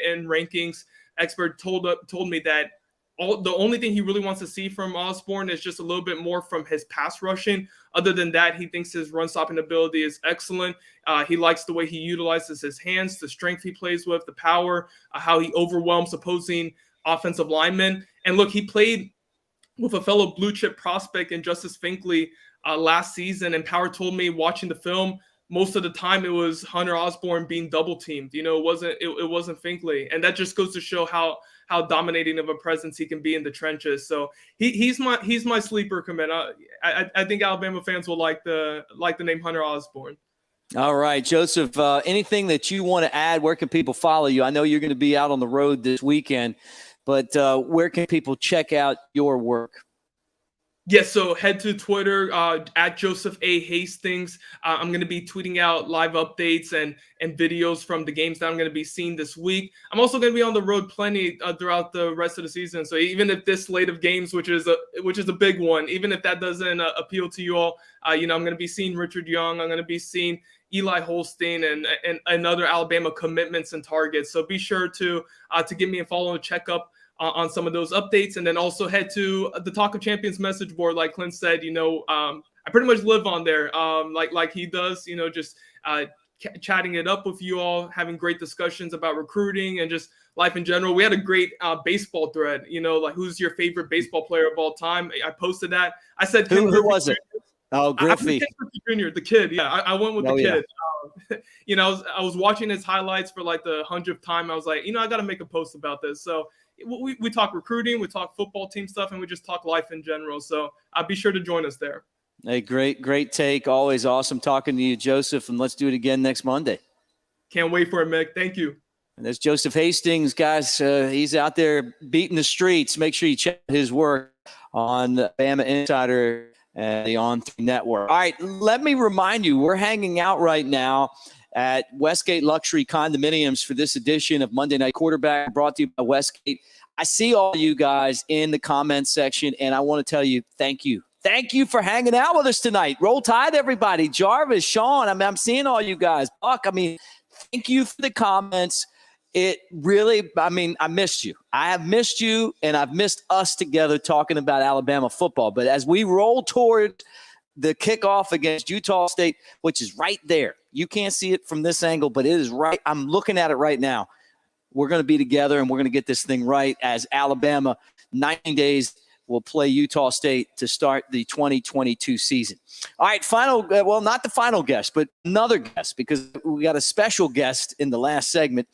and rankings expert, told me that the only thing he really wants to see from Osborne is just a little bit more from his pass rushing. Other than that, he thinks his run stopping ability is excellent. He likes the way he utilizes his hands, the strength he plays with, the power, how he overwhelms opposing offensive linemen. And look, he played with a fellow blue chip prospect in Justice Finkley last season. And Power told me, watching the film, most of the time it was Hunter Osborne being double teamed. It wasn't Finkley. And that just goes to show how dominating of a presence he can be in the trenches. So he's my sleeper commit. I think Alabama fans will like the name Hunter Osborne. All right, Joseph, anything that you want to add? Where can people follow you? I know you're going to be out on the road this weekend, but where can people check out your work? Yes, so head to Twitter at Joseph A. Hastings. I'm going to be tweeting out live updates and videos from the games that I'm going to be seeing this week. I'm also going to be on the road plenty throughout the rest of the season. So even if this slate of games, which is a big one, even if that doesn't appeal to you all, I'm going to be seeing Richard Young. I'm going to be seeing Eli Holstein and other Alabama commitments and targets. So be sure to give me a follow and check up on some of those updates, and then also head to the Talk of Champions message board. Like Clint said, I pretty much live on there, like he does, just chatting it up with you all, having great discussions about recruiting and just life in general. We had a great baseball thread, like who's your favorite baseball player of all time. I posted that. I said, who was it? Oh, Griffey Jr., the kid. Yeah, I went with the kid. Yeah. I was watching his highlights for like the 100th time. I was like, I got to make a post about this. So we talk recruiting, we talk football team stuff, and we just talk life in general. So be sure to join us there. Hey, great take. Always awesome talking to you, Joseph, and let's do it again next Monday. Can't wait for it, Mick. Thank you. And there's Joseph Hastings, guys. He's out there beating the streets. Make sure you check his work on Bama Insider and the On3 Network. All right, let me remind you, we're hanging out right now at Westgate Luxury Condominiums for this edition of Monday Night Quarterback, brought to you by Westgate. I see all you guys in the comments section, and I want to tell you thank you. Thank you for hanging out with us tonight. Roll Tide, everybody. Jarvis, Sean, I'm seeing all you guys. Buck, thank you for the comments. It really, I missed you. I have missed you, and I've missed us together talking about Alabama football. But as we roll toward the kickoff against Utah State, which is right there. You can't see it from this angle, but it is right. I'm looking at it right now. We're going to be together, and we're going to get this thing right as Alabama, 9 days, will play Utah State to start the 2022 season. All right, not the final guest, but another guest, because we got a special guest in the last segment.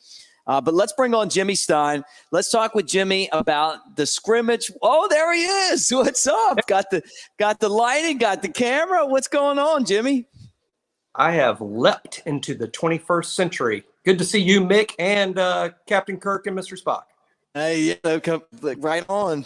But let's bring on Jimmy Stein. Let's talk with Jimmy about the scrimmage. Oh, there he is. What's up? Got the lighting, got the camera. What's going on, Jimmy? I have leapt into the 21st century. Good to see you, Mick, and Captain Kirk and Mr. Spock. Hey, right on.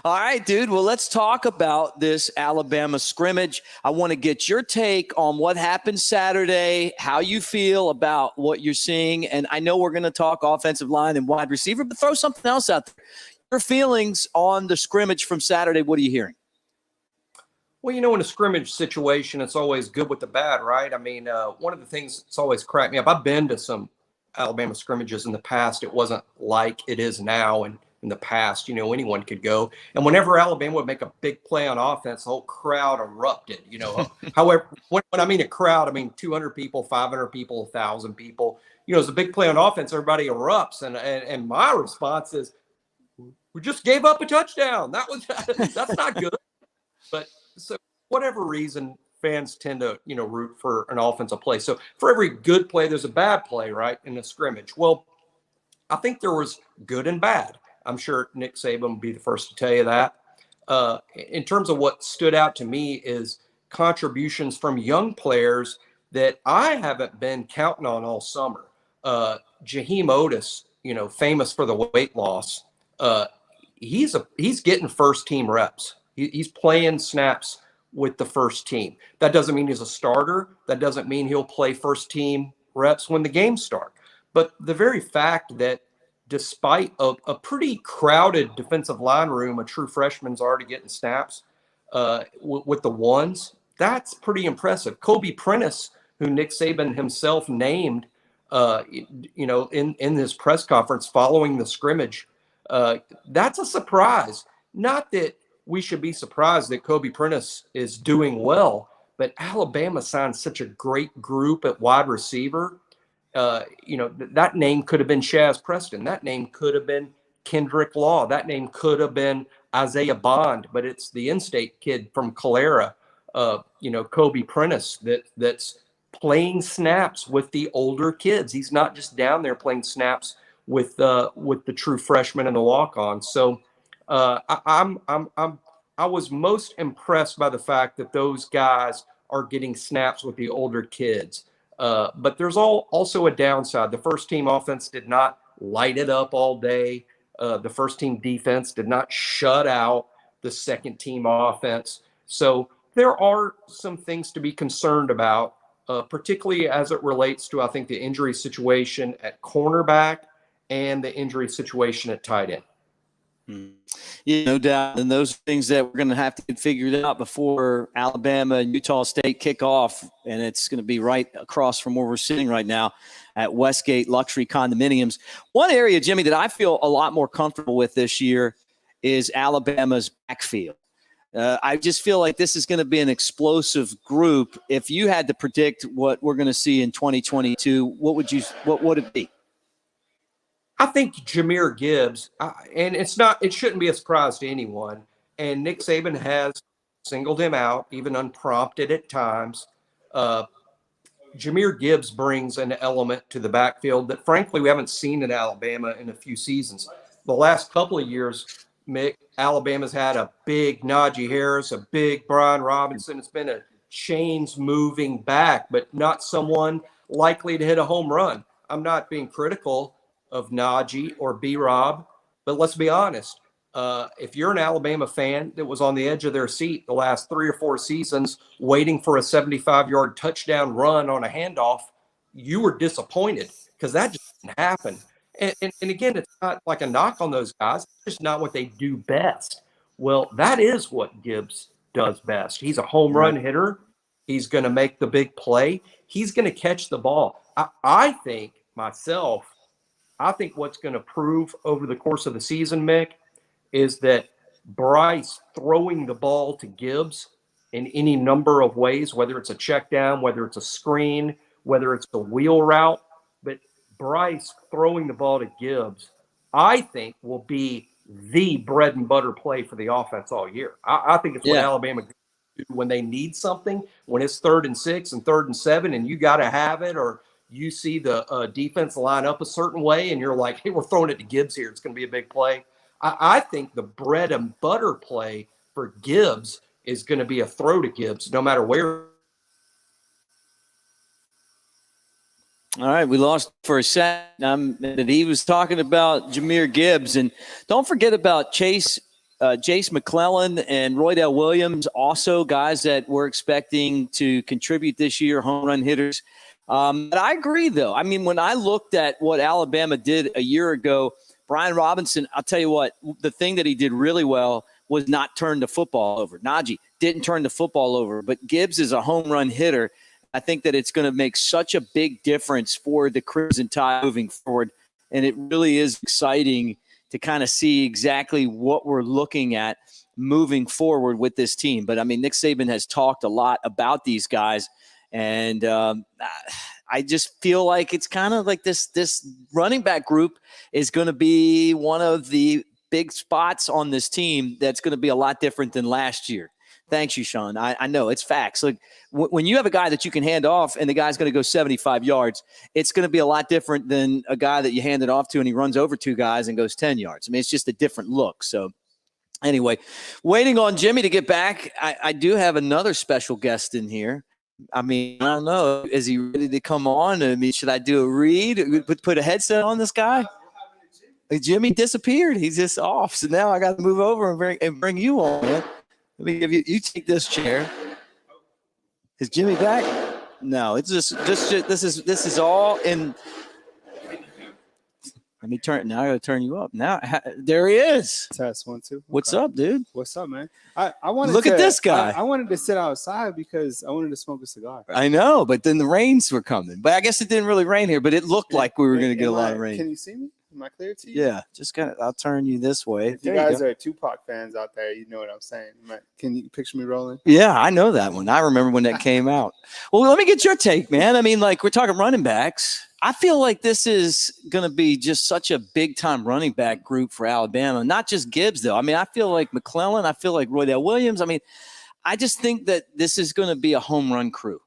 All right, dude. Well, let's talk about this Alabama scrimmage. I want to get your take on what happened Saturday, how you feel about what you're seeing. And I know we're going to talk offensive line and wide receiver, but throw something else out there. Your feelings on the scrimmage from Saturday, what are you hearing? Well, in a scrimmage situation, it's always good with the bad, right? One of the things that's always cracked me up, I've been to some Alabama scrimmages in the past. It wasn't like it is now. And in the past, anyone could go. And whenever Alabama would make a big play on offense, the whole crowd erupted, However, when I mean a crowd, I mean 200 people, 500 people, 1,000 people. It's a big play on offense, everybody erupts. And my response is, we just gave up a touchdown. That's not good. But so whatever reason, fans tend to, root for an offensive play. So for every good play, there's a bad play, right, in a scrimmage. Well, I think there was good and bad. I'm sure Nick Saban will be the first to tell you that. In terms of what stood out to me is contributions from young players that I haven't been counting on all summer. Jaheim Otis, famous for the weight loss. He's getting first team reps. He's playing snaps with the first team. That doesn't mean he's a starter. That doesn't mean he'll play first team reps when the games start. But the very fact that despite a pretty crowded defensive line room, a true freshman's already getting snaps with the ones, that's pretty impressive. Kobe Prentice, who Nick Saban himself named, in his press conference following the scrimmage, that's a surprise. Not that we should be surprised that Kobe Prentice is doing well, but Alabama signed such a great group at wide receiver. That name could have been Shaz Preston. That name could have been Kendrick Law. That name could have been Isaiah Bond, but it's the in-state kid from Calera, Kobe Prentice, that's playing snaps with the older kids. He's not just down there playing snaps with the true freshmen and the walk-on. So I was most impressed by the fact that those guys are getting snaps with the older kids. But there's also a downside. The first team offense did not light it up all day. The first team defense did not shut out the second team offense. So there are some things to be concerned about, particularly as it relates to, I think, the injury situation at cornerback and the injury situation at tight end. Yeah, no doubt. And those things that we're going to have to get figured out before Alabama and Utah State kick off. And it's going to be right across from where we're sitting right now at Westgate Luxury Condominiums. One area, Jimmy, that I feel a lot more comfortable with this year is Alabama's backfield. I just feel like this is going to be an explosive group. If you had to predict what we're going to see in 2022, what would it be? I think Jahmyr Gibbs, and it shouldn't be a surprise to anyone. And Nick Saban has singled him out, even unprompted at times. Jahmyr Gibbs brings an element to the backfield that, frankly, we haven't seen in Alabama in a few seasons. The last couple of years, Mick, Alabama's had a big Najee Harris, a big Brian Robinson. It's been a chains moving back, but not someone likely to hit a home run. I'm not being critical of Najee or B-Rob, but let's be honest. If you're an Alabama fan that was on the edge of their seat the last 3 or 4 seasons waiting for a 75-yard touchdown run on a handoff, you were disappointed because that just didn't happen. And again, it's not like a knock on those guys. It's just not what they do best. Well, that is what Gibbs does best. He's a home run hitter. He's going to make the big play. He's going to catch the ball. I think what's going to prove over the course of the season, Mick, is that Bryce throwing the ball to Gibbs in any number of ways, whether it's a check down, whether it's a screen, whether it's a wheel route, but Bryce throwing the ball to Gibbs, I think will be the bread and butter play for the offense all year. I think it's what Alabama do when they need something, when it's 3rd and 6 and 3rd and 7 and you got to have it, or you see the defense line up a certain way and you're like, hey, we're throwing it to Gibbs here. It's going to be a big play. I think the bread and butter play for Gibbs is going to be a throw to Gibbs, no matter where. All right, we lost for a second. And he was talking about Jahmyr Gibbs. And don't forget about Jace McClellan and Roydell Williams, also guys that we're expecting to contribute this year, home run hitters. But I agree, though. I mean, when I looked at what Alabama did a year ago, Brian Robinson, I'll tell you what, the thing that he did really well was not turn the football over. Najee didn't turn the football over, but Gibbs is a home run hitter. I think that it's going to make such a big difference for the Crimson Tide moving forward, and it really is exciting to kind of see exactly what we're looking at moving forward with this team. But, I mean, Nick Saban has talked a lot about these guys, and I just feel like it's kind of like this running back group is going to be one of the big spots on this team that's going to be a lot different than last year. Thanks you, Sean. I know it's facts. Like when you have a guy that you can hand off and the guy's going to go 75 yards, it's going to be a lot different than a guy that you hand it off to and he runs over 2 guys and goes 10 yards. I mean, it's just a different look. So anyway, waiting on Jimmy to get back. I do have another special guest in here. I mean, I don't know. Is he ready to come on? I mean, should I do a read? Put a headset on this guy? Jimmy disappeared. He's just off. So now I got to move over and bring you on, man. Let me give you take this chair. Is Jimmy back? No, it's just this is all in. Let me turn. Now I got to turn you up. Now there he is. Test 1 2. What's up, dude? What's up, man? I wanted Look to, at this guy. I wanted to sit outside because I wanted to smoke a cigar. I know, but then the rains were coming. But I guess it didn't really rain here. But it looked like we were going to get a lot of rain. Can you see me? Am I clear to you? Yeah, just kind of. I'll turn you this way. If you guys are Tupac fans out there, you know what I'm saying. Can you picture me rolling? Yeah, I know that one. I remember when that came out. Well, let me get your take, man. I mean, like we're talking running backs. I feel like this is going to be just such a big-time running back group for Alabama. Not just Gibbs, though. I mean, I feel like McClellan. I feel like Roydell Williams. I mean, I just think that this is going to be a home run crew.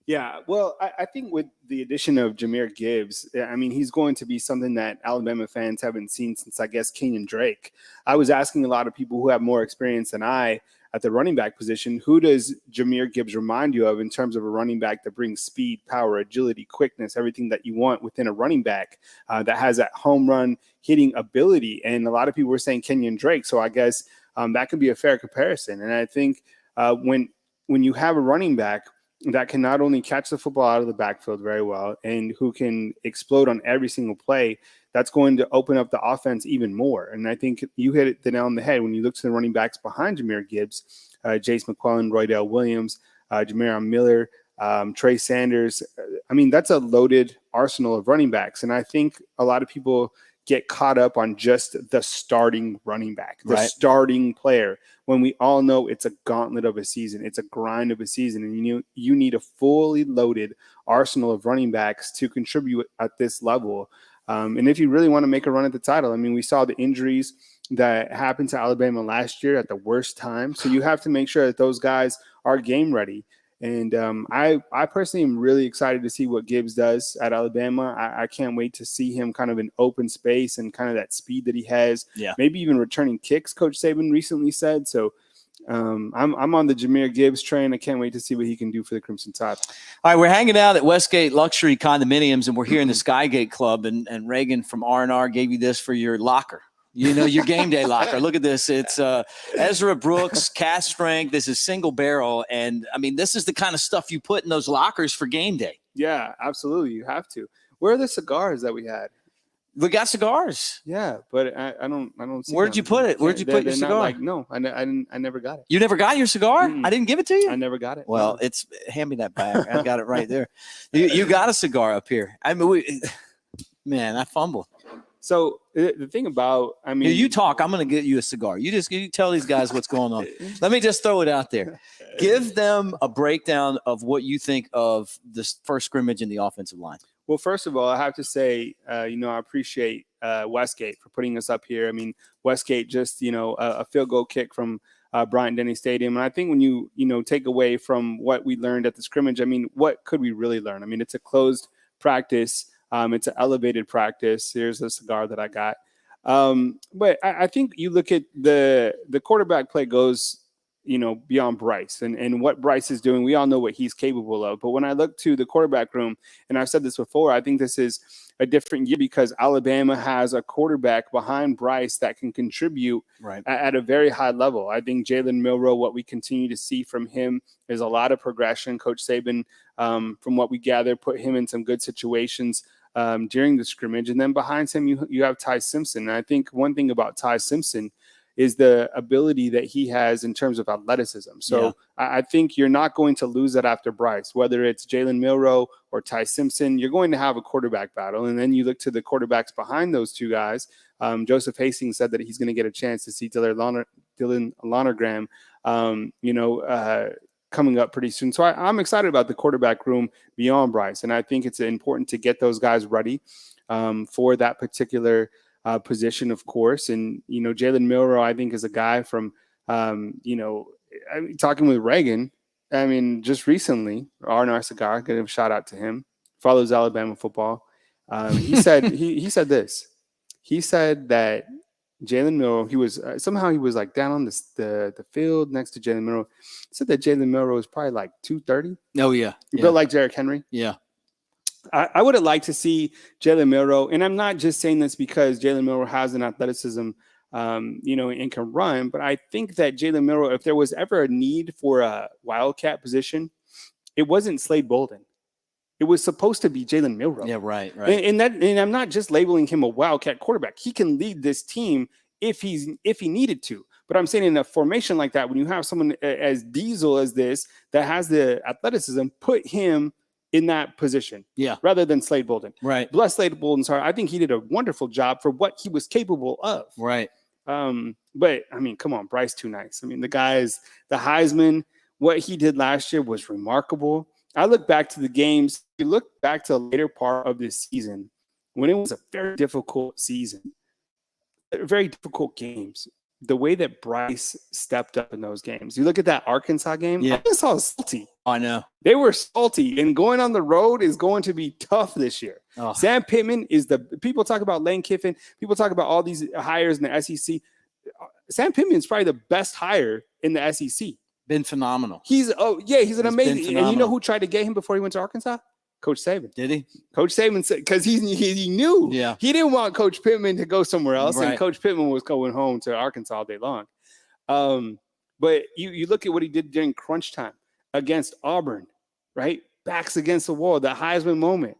Yeah, well, I think with the addition of Jahmyr Gibbs, I mean, he's going to be something that Alabama fans haven't seen since, I guess, Kenyon Drake. I was asking a lot of people who have more experience than I at the running back position, who does Jahmyr Gibbs remind you of in terms of a running back that brings speed, power, agility, quickness, everything that you want within a running back that has that home run hitting ability? And a lot of people were saying Kenyon Drake, so I guess that could be a fair comparison. And I think when you have a running back that can not only catch the football out of the backfield very well and who can explode on every single play, that's going to open up the offense even more. And I think you hit the nail on the head when you look to the running backs behind Jahmyr Gibbs, Jace McClellan, Roydell Williams, Jamarion Miller, Trey Sanders. I mean, that's a loaded arsenal of running backs. And I think a lot of people get caught up on just the starting running back, the starting player, when we all know it's a gauntlet of a season. It's a grind of a season. And you need a fully loaded arsenal of running backs to contribute at this level. And if you really want to make a run at the title, I mean, we saw the injuries that happened to Alabama last year at the worst time. So you have to make sure that those guys are game ready. And I personally am really excited to see what Gibbs does at Alabama. I can't wait to see him kind of in open space and kind of that speed that he has. Yeah. Maybe even returning kicks, Coach Saban recently said. So I'm on the Jahmyr Gibbs train. I can't wait to see what he can do for the Crimson Tide. All right, we're hanging out at Westgate Luxury Condominiums, and we're here in the Skygate Club. And Reagan from R&R gave you this for your locker. You know, your game day locker. Look at this. It's Ezra Brooks, cast strength. This is single barrel. And, I mean, this is the kind of stuff you put in those lockers for game day. Yeah, absolutely. You have to. Where are the cigars that we had? We got cigars. Yeah, but I don't see Where'd you put it? Where'd you put your cigar? No, I never got it. You never got your cigar? I didn't give it to you? I never got it. Well, hand me that back. I got it right there. You got a cigar up here. I mean, man, I fumbled. So the thing about, I mean, here, you talk. I'm going to get you a cigar. You tell these guys what's going on. Let me just throw it out there. Give them a breakdown of what you think of this first scrimmage in the offensive line. Well, first of all, I have to say, I appreciate Westgate for putting us up here. I mean, Westgate just, a field goal kick from Bryant-Denny Stadium. And I think when you take away from what we learned at the scrimmage, I mean, what could we really learn? I mean, it's a closed practice. It's an elevated practice. Here's a cigar that I got. But I think you look at the quarterback play goes, beyond Bryce and what Bryce is doing. We all know what he's capable of. But when I look to the quarterback room, and I've said this before, I think this is a different year because Alabama has a quarterback behind Bryce that can contribute at a very high level. I think Jalen Milroe, what we continue to see from him is a lot of progression. Coach Saban, from what we gather, put him in some good situations during the scrimmage. And then behind him, you have Ty Simpson. And I think one thing about Ty Simpson is the ability that he has in terms of athleticism. So I think you're not going to lose that after Bryce, whether it's Jalen Milroe or Ty Simpson. You're going to have a quarterback battle. And then you look to the quarterbacks behind those two guys. Joseph Hastings said that he's going to get a chance to see Dylan Lonergan, coming up pretty soon. So I'm excited about the quarterback room beyond Bryce. And I think it's important to get those guys ready for that particular position, of course. And, Jalen Milroe, I think, is a guy from, talking with Reagan, just recently, Arnar Cigar, give a shout out to him, follows Alabama football. He said he said this. He said that Jalen Milroe, he was like down on the field next to Jalen Milroe. He said that Jalen Milroe was probably like 230. Oh yeah, built like Derrick Henry. Yeah. I would have liked to see Jalen Milroe, and I'm not just saying this because Jalen Milroe has an athleticism, and can run, but I think that Jalen Milroe, if there was ever a need for a wildcat position, it wasn't Slade Bolden. It was supposed to be Jalen Milroe. Yeah, right. And I'm not just labeling him a wildcat quarterback. He can lead this team if he needed to. But I'm saying in a formation like that, when you have someone as diesel as this that has the athleticism, put him in that position, rather than Slade Bolden. Right. Bless Slade Bolden's heart. I think he did a wonderful job for what he was capable of. Right. But come on, Bryce too nice. The guy is the Heisman. What he did last year was remarkable. I look back to the games. You look back to the later part of this season when it was a very difficult season, very difficult games. The way that Bryce stepped up in those games. You look at that Arkansas game. Yeah. Arkansas was salty. I know. They were salty, and going on the road is going to be tough this year. Oh. Sam Pittman people talk about Lane Kiffin. People talk about all these hires in the SEC. Sam Pittman is probably the best hire in the SEC. Been phenomenal. He's an amazing. And you know who tried to get him before he went to Arkansas? Coach Saban. Did he? Coach Saban said, because he knew. Yeah. He didn't want Coach Pittman to go somewhere else, Right. and Coach Pittman was going home to Arkansas all day long. But you look at what he did during crunch time against Auburn, right? Backs against the wall, the Heisman moment.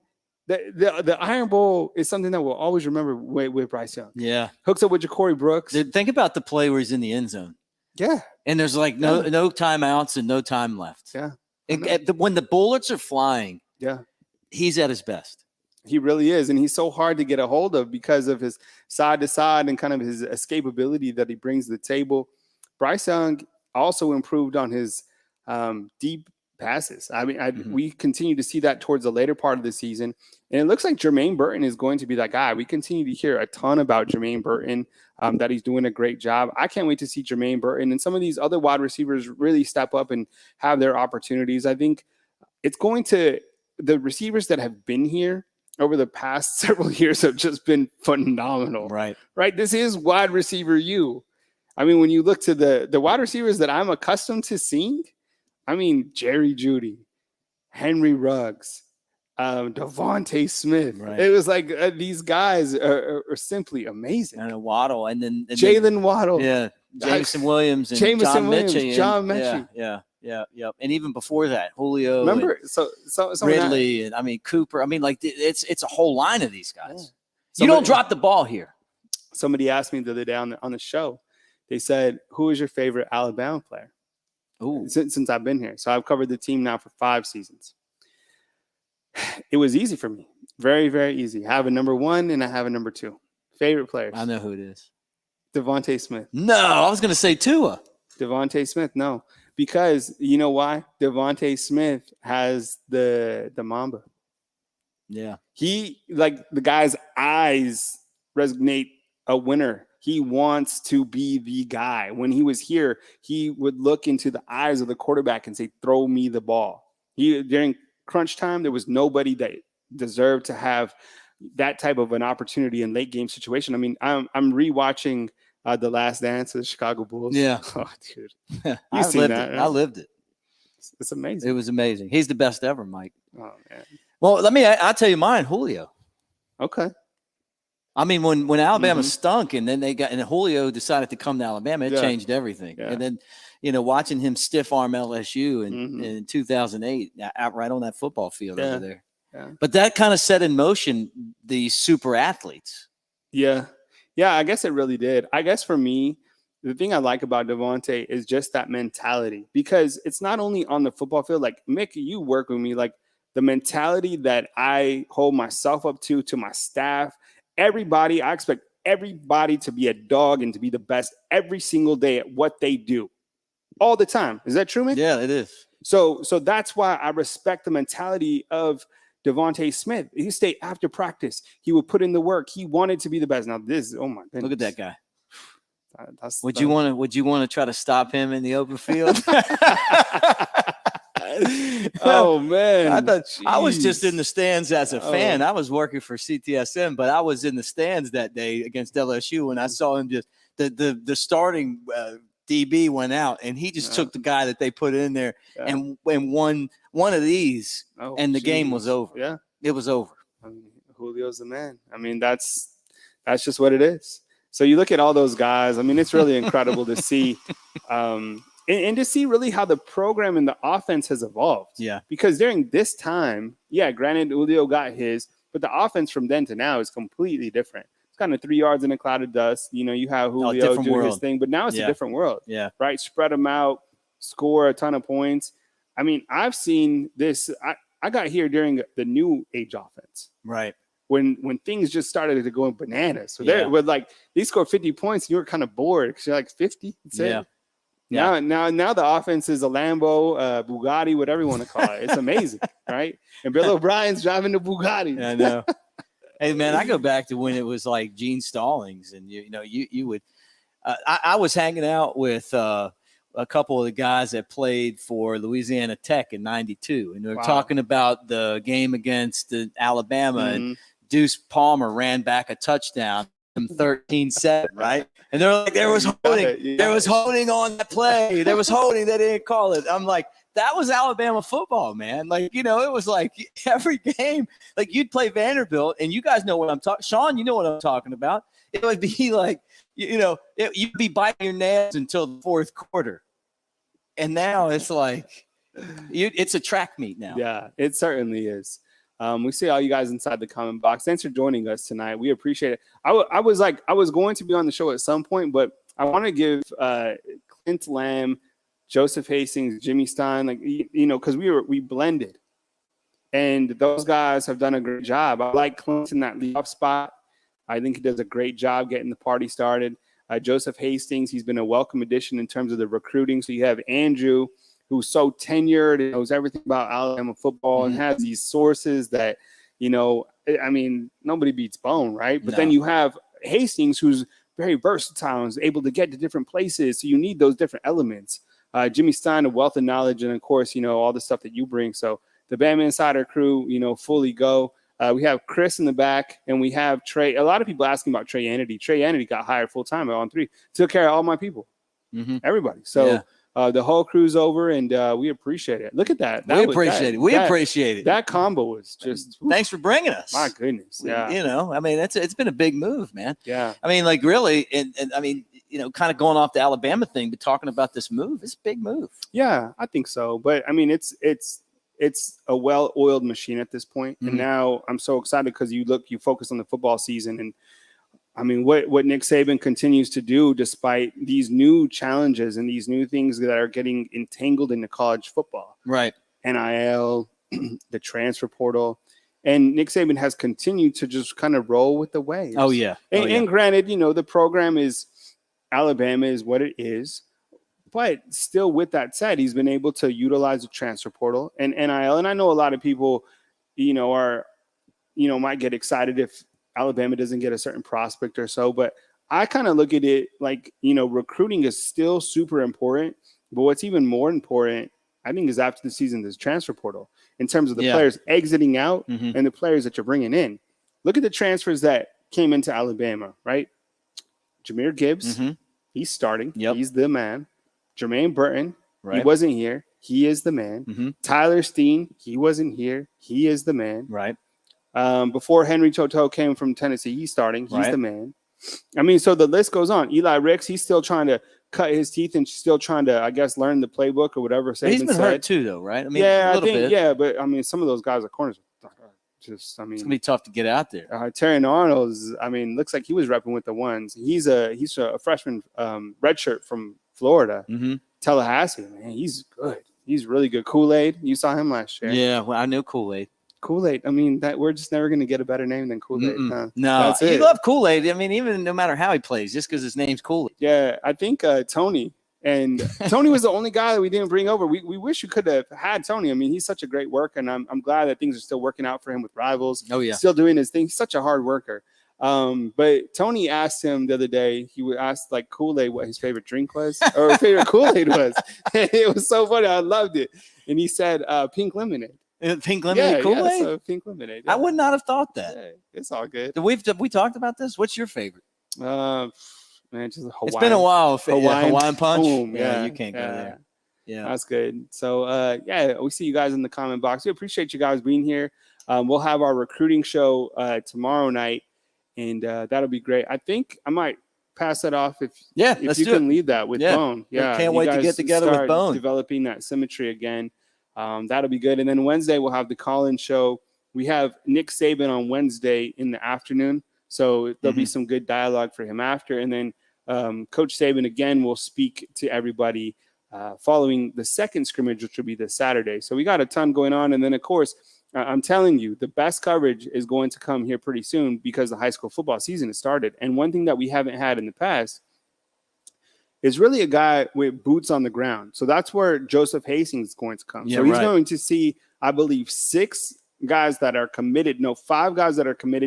The Iron Bowl is something that we'll always remember with Bryce Young. Yeah. Hooks up with Ja'Cory Brooks. Think about the play where he's in the end zone. Yeah. And there's like no timeouts and no time left. Yeah. When the bullets are flying, he's at his best. He really is. And he's so hard to get a hold of because of his side to side and kind of his escapability that he brings to the table. Bryce Young also improved on his deep passes. We continue to see that towards the later part of the season. And it looks like Jermaine Burton is going to be that guy. We continue to hear a ton about Jermaine Burton, that he's doing a great job. I can't wait to see Jermaine Burton and some of these other wide receivers really step up and have their opportunities. I think it's going to – the receivers that have been here over the past several years have just been phenomenal. Right. This is wide receiver U. When you look to the wide receivers that I'm accustomed to seeing, Jerry Jeudy, Henry Ruggs, Devontae Smith. Right. It was like these guys are simply amazing. And Waddle, and then Jalen Waddle. Yeah. Jameson Williams and John Mechie. Yeah. And even before that, Julio. Remember, so Ridley and Cooper. It's a whole line of these guys. You don't drop the ball here. Somebody asked me the other day on the show. They said, "Who is your favorite Alabama player?" Ooh. Since I've been here. So I've covered the team now for 5 seasons. It was easy for me. Very, very easy. I have a number 1 and I have a number 2. Favorite players. I know who it is. Devontae Smith. No, I was going to say Tua. Devontae Smith, no. Because you know why? Devontae Smith has the Mamba. Yeah. He, like, the guy's eyes resonate a winner. He wants to be the guy. When he was here, he would look into the eyes of the quarterback and say, "Throw me the ball." During crunch time, there was nobody that deserved to have that type of an opportunity in late game situation. I'm rewatching The Last Dance of the Chicago Bulls. Yeah. Oh, dude. I lived it. Right? I lived it. It's amazing. It was amazing. He's the best ever, Mike. Oh, man. Well, I'll tell you mine, Julio. Okay. When Alabama stunk and then Julio decided to come to Alabama, it changed everything. Yeah. And then, watching him stiff arm LSU in 2008 out right on that football field over there. Yeah. But that kind of set in motion the super athletes. Yeah. Yeah, I guess it really did. I guess for me, the thing I like about Devontae is just that mentality, because it's not only on the football field. Like, Mick, you work with me, like the mentality that I hold myself up to my staff, everybody. I expect everybody to be a dog and to be the best every single day at what they do all the time. Is that true, Mick? Yeah, it is. So that's why I respect the mentality of Devontae Smith, he stayed after practice. He would put in the work. He wanted to be the best. Now this, oh my goodness. Look at that guy. Would you want to try to stop him in the open field? Oh man. I was just in the stands as a fan. I was working for CTSM, but I was in the stands that day against LSU when I saw him just the starting DB went out and he just took the guy that they put in there and won one of these and the game was over. Yeah. It was over. I mean, Julio's the man. I mean, that's just what it is. So you look at all those guys. I mean, it's really incredible to see and to see really how the program and the offense has evolved. Yeah. Because during this time, granted, Julio got his, but the offense from then to now is completely different. It's kind of 3 yards in a cloud of dust. You know, you have Julio doing his thing, but now it's a different world. Yeah. Right? Spread them out, score a ton of points. I mean, I've seen this. I got here during the new age offense. Right. When things just started to go bananas. So they were like, they scored 50 points and you were kind of bored because you're like 50. That's it. Now the offense is a Lambo, Bugatti, whatever you want to call it. It's amazing, right? And Bill O'Brien's driving the Bugatti. I know. Hey man, I go back to when it was like Gene Stallings, and you would. I was hanging out with a couple of the guys that played for Louisiana Tech in '92, and they were talking about the game against Alabama, and Deuce Palmer ran back a touchdown from 13-7, right? And they're like, there was holding on that play. There was holding. They didn't call it. I'm like, that was Alabama football, man. Like, it was like every game, like you'd play Vanderbilt, and you guys know what I'm talking. Sean, you know what I'm talking about. It would be like, you'd be biting your nails until the fourth quarter. And now it's like, it's a track meet now. Yeah, it certainly is. We see all you guys inside the comment box. Thanks for joining us tonight. We appreciate it. I was going to be on the show at some point, but I want to give Clint Lamb, Joseph Hastings, Jimmy Stein, because we blended, and those guys have done a great job. I like Clint in that leadoff spot. I think he does a great job getting the party started. Joseph Hastings, he's been a welcome addition in terms of the recruiting. So you have Andrew, who's so tenured and knows everything about Alabama football and has these sources that, I mean, nobody beats Bone, right? But then you have Hastings, who's very versatile and is able to get to different places. So you need those different elements. Jimmy Stein, a wealth of knowledge, and of course, all the stuff that you bring. So the Bama Insider crew, fully go. We have Chris in the back, and we have Trey. A lot of people asking about Trey Annity. Trey Annity got hired full time at On 3. Took care of all my people, everybody. So the whole crew's over, and we appreciate it. Look at that. We appreciate it. That combo was just. Thanks for bringing us. My goodness. Yeah. I mean, it's been a big move, man. Yeah. I mean, like really, and I mean, kind of going off the Alabama thing, but talking about this move, it's a big move. Yeah, I think so. But I mean, it's a well-oiled machine at this point. And now I'm so excited because you focus on the football season. And I mean, what Nick Saban continues to do despite these new challenges and these new things that are getting entangled into college football. Right. NIL, the transfer portal. And Nick Saban has continued to just kind of roll with the waves. Oh, yeah. And granted, the program is Alabama is what it is. But still, with that said, he's been able to utilize the transfer portal and NIL. And I know a lot of people, might get excited if Alabama doesn't get a certain prospect or so. But I kind of look at it like, recruiting is still super important. But what's even more important, I think, is after the season, this transfer portal in terms of the players exiting out and the players that you're bringing in. Look at the transfers that came into Alabama, right? Jahmyr Gibbs, he's starting. Yep. He's the man. Jermaine Burton, right. He wasn't here. He is the man. Tyler Stein, he wasn't here. He is the man. Right. Before Henry Toto came from Tennessee, he's starting. He's the man. I mean, so the list goes on. Eli Ricks, he's still trying to cut his teeth and still trying to, I guess, learn the playbook or whatever. He's been hurt too, though, right? I mean, yeah, a little bit. Yeah, but I mean, some of those guys are corners. It's gonna be tough to get out there. Terran Arnold's, I mean, looks like he was repping with the ones. He's a freshman redshirt from Florida, Tallahassee. Man, he's good. He's really good. Kool-Aid, you saw him last year. Yeah, well, I know Kool-Aid. Kool-Aid. I mean, that we're just never going to get a better name than Kool-Aid. Huh? No, you love Kool-Aid. I mean, even no matter how he plays, just because his name's Kool-Aid. Yeah, I think Tony And Tony was the only guy that we didn't bring over. We wish we could have had Tony. I mean, he's such a great worker, and I'm glad that things are still working out for him with Rivals. Oh, yeah. Still doing his thing. He's such a hard worker. But Tony asked him the other day, he would ask like Kool-Aid what his favorite drink was or his favorite Kool-Aid was. It was so funny. I loved it. And he said pink lemonade. Pink lemonade Kool-Aid? Yeah, so pink lemonade. Yeah. I would not have thought that. Yeah, it's all good. We talked about this? What's your favorite? Man, just Hawaiian. It's been a while. Hawaiian punch? Boom. Yeah, you can't go there. Yeah. That's good. So, we see you guys in the comment box. We appreciate you guys being here. We'll have our recruiting show tomorrow night, and that'll be great. I think I might pass that off if let's you do can it. lead that with Bone. Yeah, can't wait to get together with Bone. Developing that symmetry again. That'll be good. And then Wednesday we'll have the call-in show. We have Nick Saban on Wednesday in the afternoon, so there'll be some good dialogue for him after. And then Coach Saban again will speak to everybody following the second scrimmage, which will be this Saturday. So we got a ton going on. And then, of course, I'm telling you, the best coverage is going to come here pretty soon because the high school football season has started. And one thing that we haven't had in the past is really a guy with boots on the ground. So that's where Joseph Hastings is going to come. Yeah, so he's going to see, I believe, 5 guys that are committed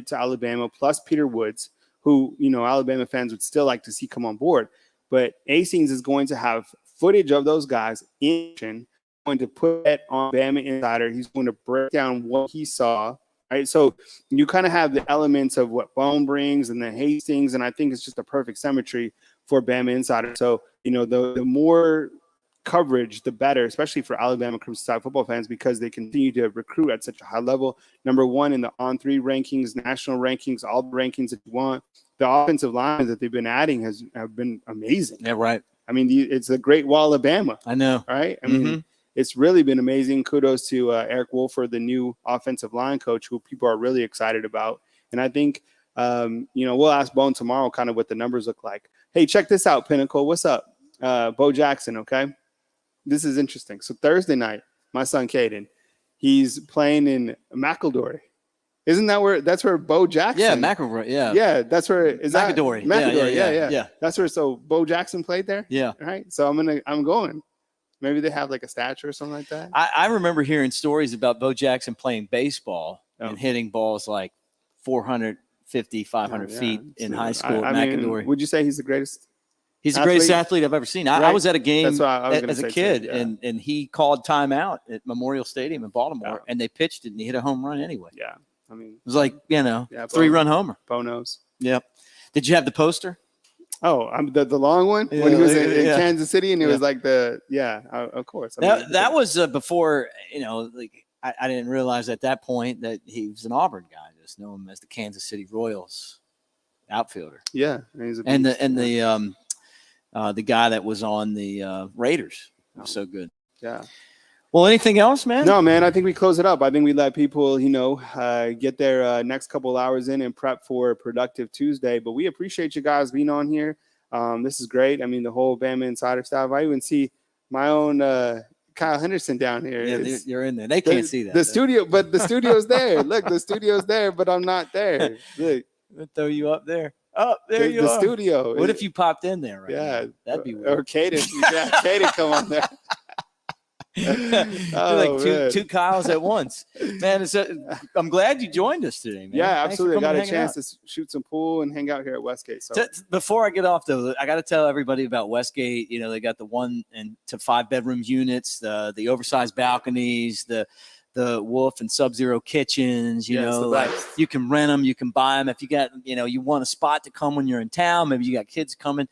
to Alabama, plus Peter Woods, who, Alabama fans would still like to see come on board. But Hastings is going to have footage of those guys in action, going to put it on Bama Insider. He's going to break down what he saw, right? So you kind of have the elements of what Bone brings and then Hastings, and I think it's just a perfect symmetry for Bama Insider. So, the more coverage, the better, especially for Alabama Crimson Tide football fans, because they continue to recruit at such a high level. Number 1 in the On3 rankings, national rankings, all the rankings that you want. The offensive lines that they've been adding have been amazing. Yeah, right. I mean, it's a great wall of Bama. I know. Right? I mean, it's really been amazing. Kudos to Eric Wolford, the new offensive line coach, who people are really excited about. And I think, we'll ask Bone tomorrow kind of what the numbers look like. Hey, check this out, Pinnacle. What's up? Bo Jackson, okay? This is interesting. So Thursday night, my son Caden, he's playing in McEldory. Isn't that that's where Bo Jackson? Yeah, McElroy. Yeah. Yeah, that's where is McAdory. McAdory. Yeah. That's where. So Bo Jackson played there. Yeah. All right. So I'm going. Maybe they have like a statue or something like that. I remember hearing stories about Bo Jackson playing baseball and hitting balls like 450, 500 feet in high school at McAdory. Would you say he's the greatest? He's the greatest athlete I've ever seen. I was at a game as a kid, and he called timeout at Memorial Stadium in Baltimore, and they pitched it, and he hit a home run anyway. Yeah. I mean, it was like, 3-run homer. Bonos. Yep. Did you have the poster? Oh, the long one when he was in Kansas City, and it was like of course. That was before, I didn't realize at that point that he was an Auburn guy. I just know him as the Kansas City Royals outfielder. Yeah, and the guy that was on the Raiders was so good. Yeah. Well, anything else, man? No, man. I think we close it up. I think we let people, get their next couple hours in and prep for a productive Tuesday. But we appreciate you guys being on here. This is great. I mean, the whole Bama Insider staff. I even see my own Kyle Henderson down here. Yeah, you're in there. They can't see that. The studio's there. Look, the studio's there, but I'm not there. Look. We'll throw you up there. Oh, there you are. The studio. What if you popped in there? Yeah, that'd be weird. Or Caden. Caden come on there. Like two Kyles at once, man. I'm glad you joined us today, man. Yeah, absolutely. I got a chance to shoot some pool and hang out here at Westgate. So before I get off, though, I got to tell everybody about Westgate. They got the 1 to 5 bedroom units, the oversized balconies, the Wolf and Sub-Zero kitchens. Like you can rent them, you can buy them. If you got, you want a spot to come when you're in town, maybe you got kids coming.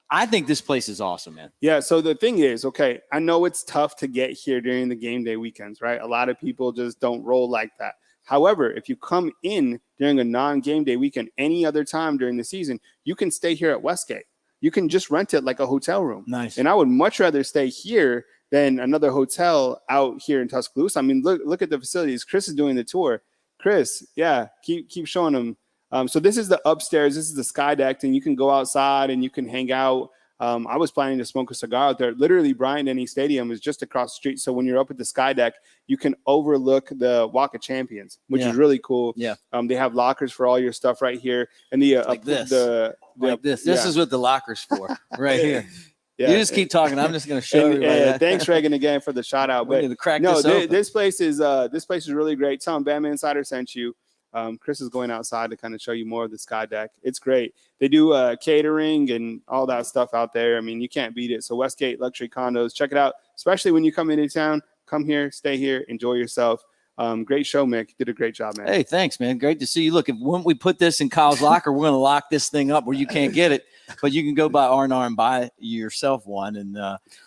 I think this place is awesome, man. Yeah. So the thing is, okay, I know it's tough to get here during the game day weekends, right? A lot of people just don't roll like that. However, if you come in during a non-game day weekend, any other time during the season, you can stay here at Westgate. You can just rent it like a hotel room. Nice. And I would much rather stay here than another hotel out here in Tuscaloosa. I mean, look at the facilities. Chris is doing the tour. Chris, yeah, keep showing them. So this is the upstairs. This is the sky deck, and you can go outside and you can hang out. I was planning to smoke a cigar out there. Literally, Bryant-Denny Stadium is just across the street. So when you're up at the sky deck, you can overlook the Walk of Champions, which is really cool. Yeah. They have lockers for all your stuff right here, and the like this. This is what the lockers for, right here. Yeah. You just keep talking. I'm just going to show you. Thanks, Reagan, again for the shout out. We're But going to crack no, this open. this place is really great. Tell them Bama Insider sent you. Chris is going outside to kind of show you more of the sky deck. It's great. They do catering and all that stuff out there. I mean, you can't beat it. So Westgate Luxury Condos, check it out. Especially when you come into town, come here, stay here, enjoy yourself. Great show, Mick. You did a great job, man. Hey, thanks, man. Great to see you. Look, when we put this in Kyle's locker, we're going to lock this thing up where you can't get it, but you can go by R&R and buy yourself one. And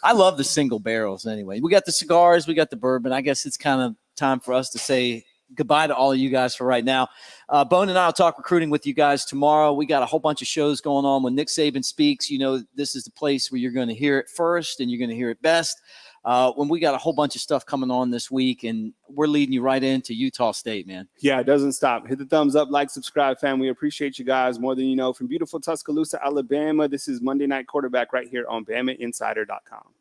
I love the single barrels anyway. We got the cigars, we got the bourbon. I guess it's kind of time for us to say goodbye to all of you guys for right now. Bone and I will talk recruiting with you guys tomorrow. We got a whole bunch of shows going on. When Nick Saban speaks, you know, this is the place where you're going to hear it first and you're going to hear it best. When we got a whole bunch of stuff coming on this week, and we're leading you right into Utah State, man. Yeah, it doesn't stop. Hit the thumbs up, like, subscribe, fam. We appreciate you guys more than you know. From beautiful Tuscaloosa, Alabama, this is Monday Night Quarterback right here on BamaInsider.com.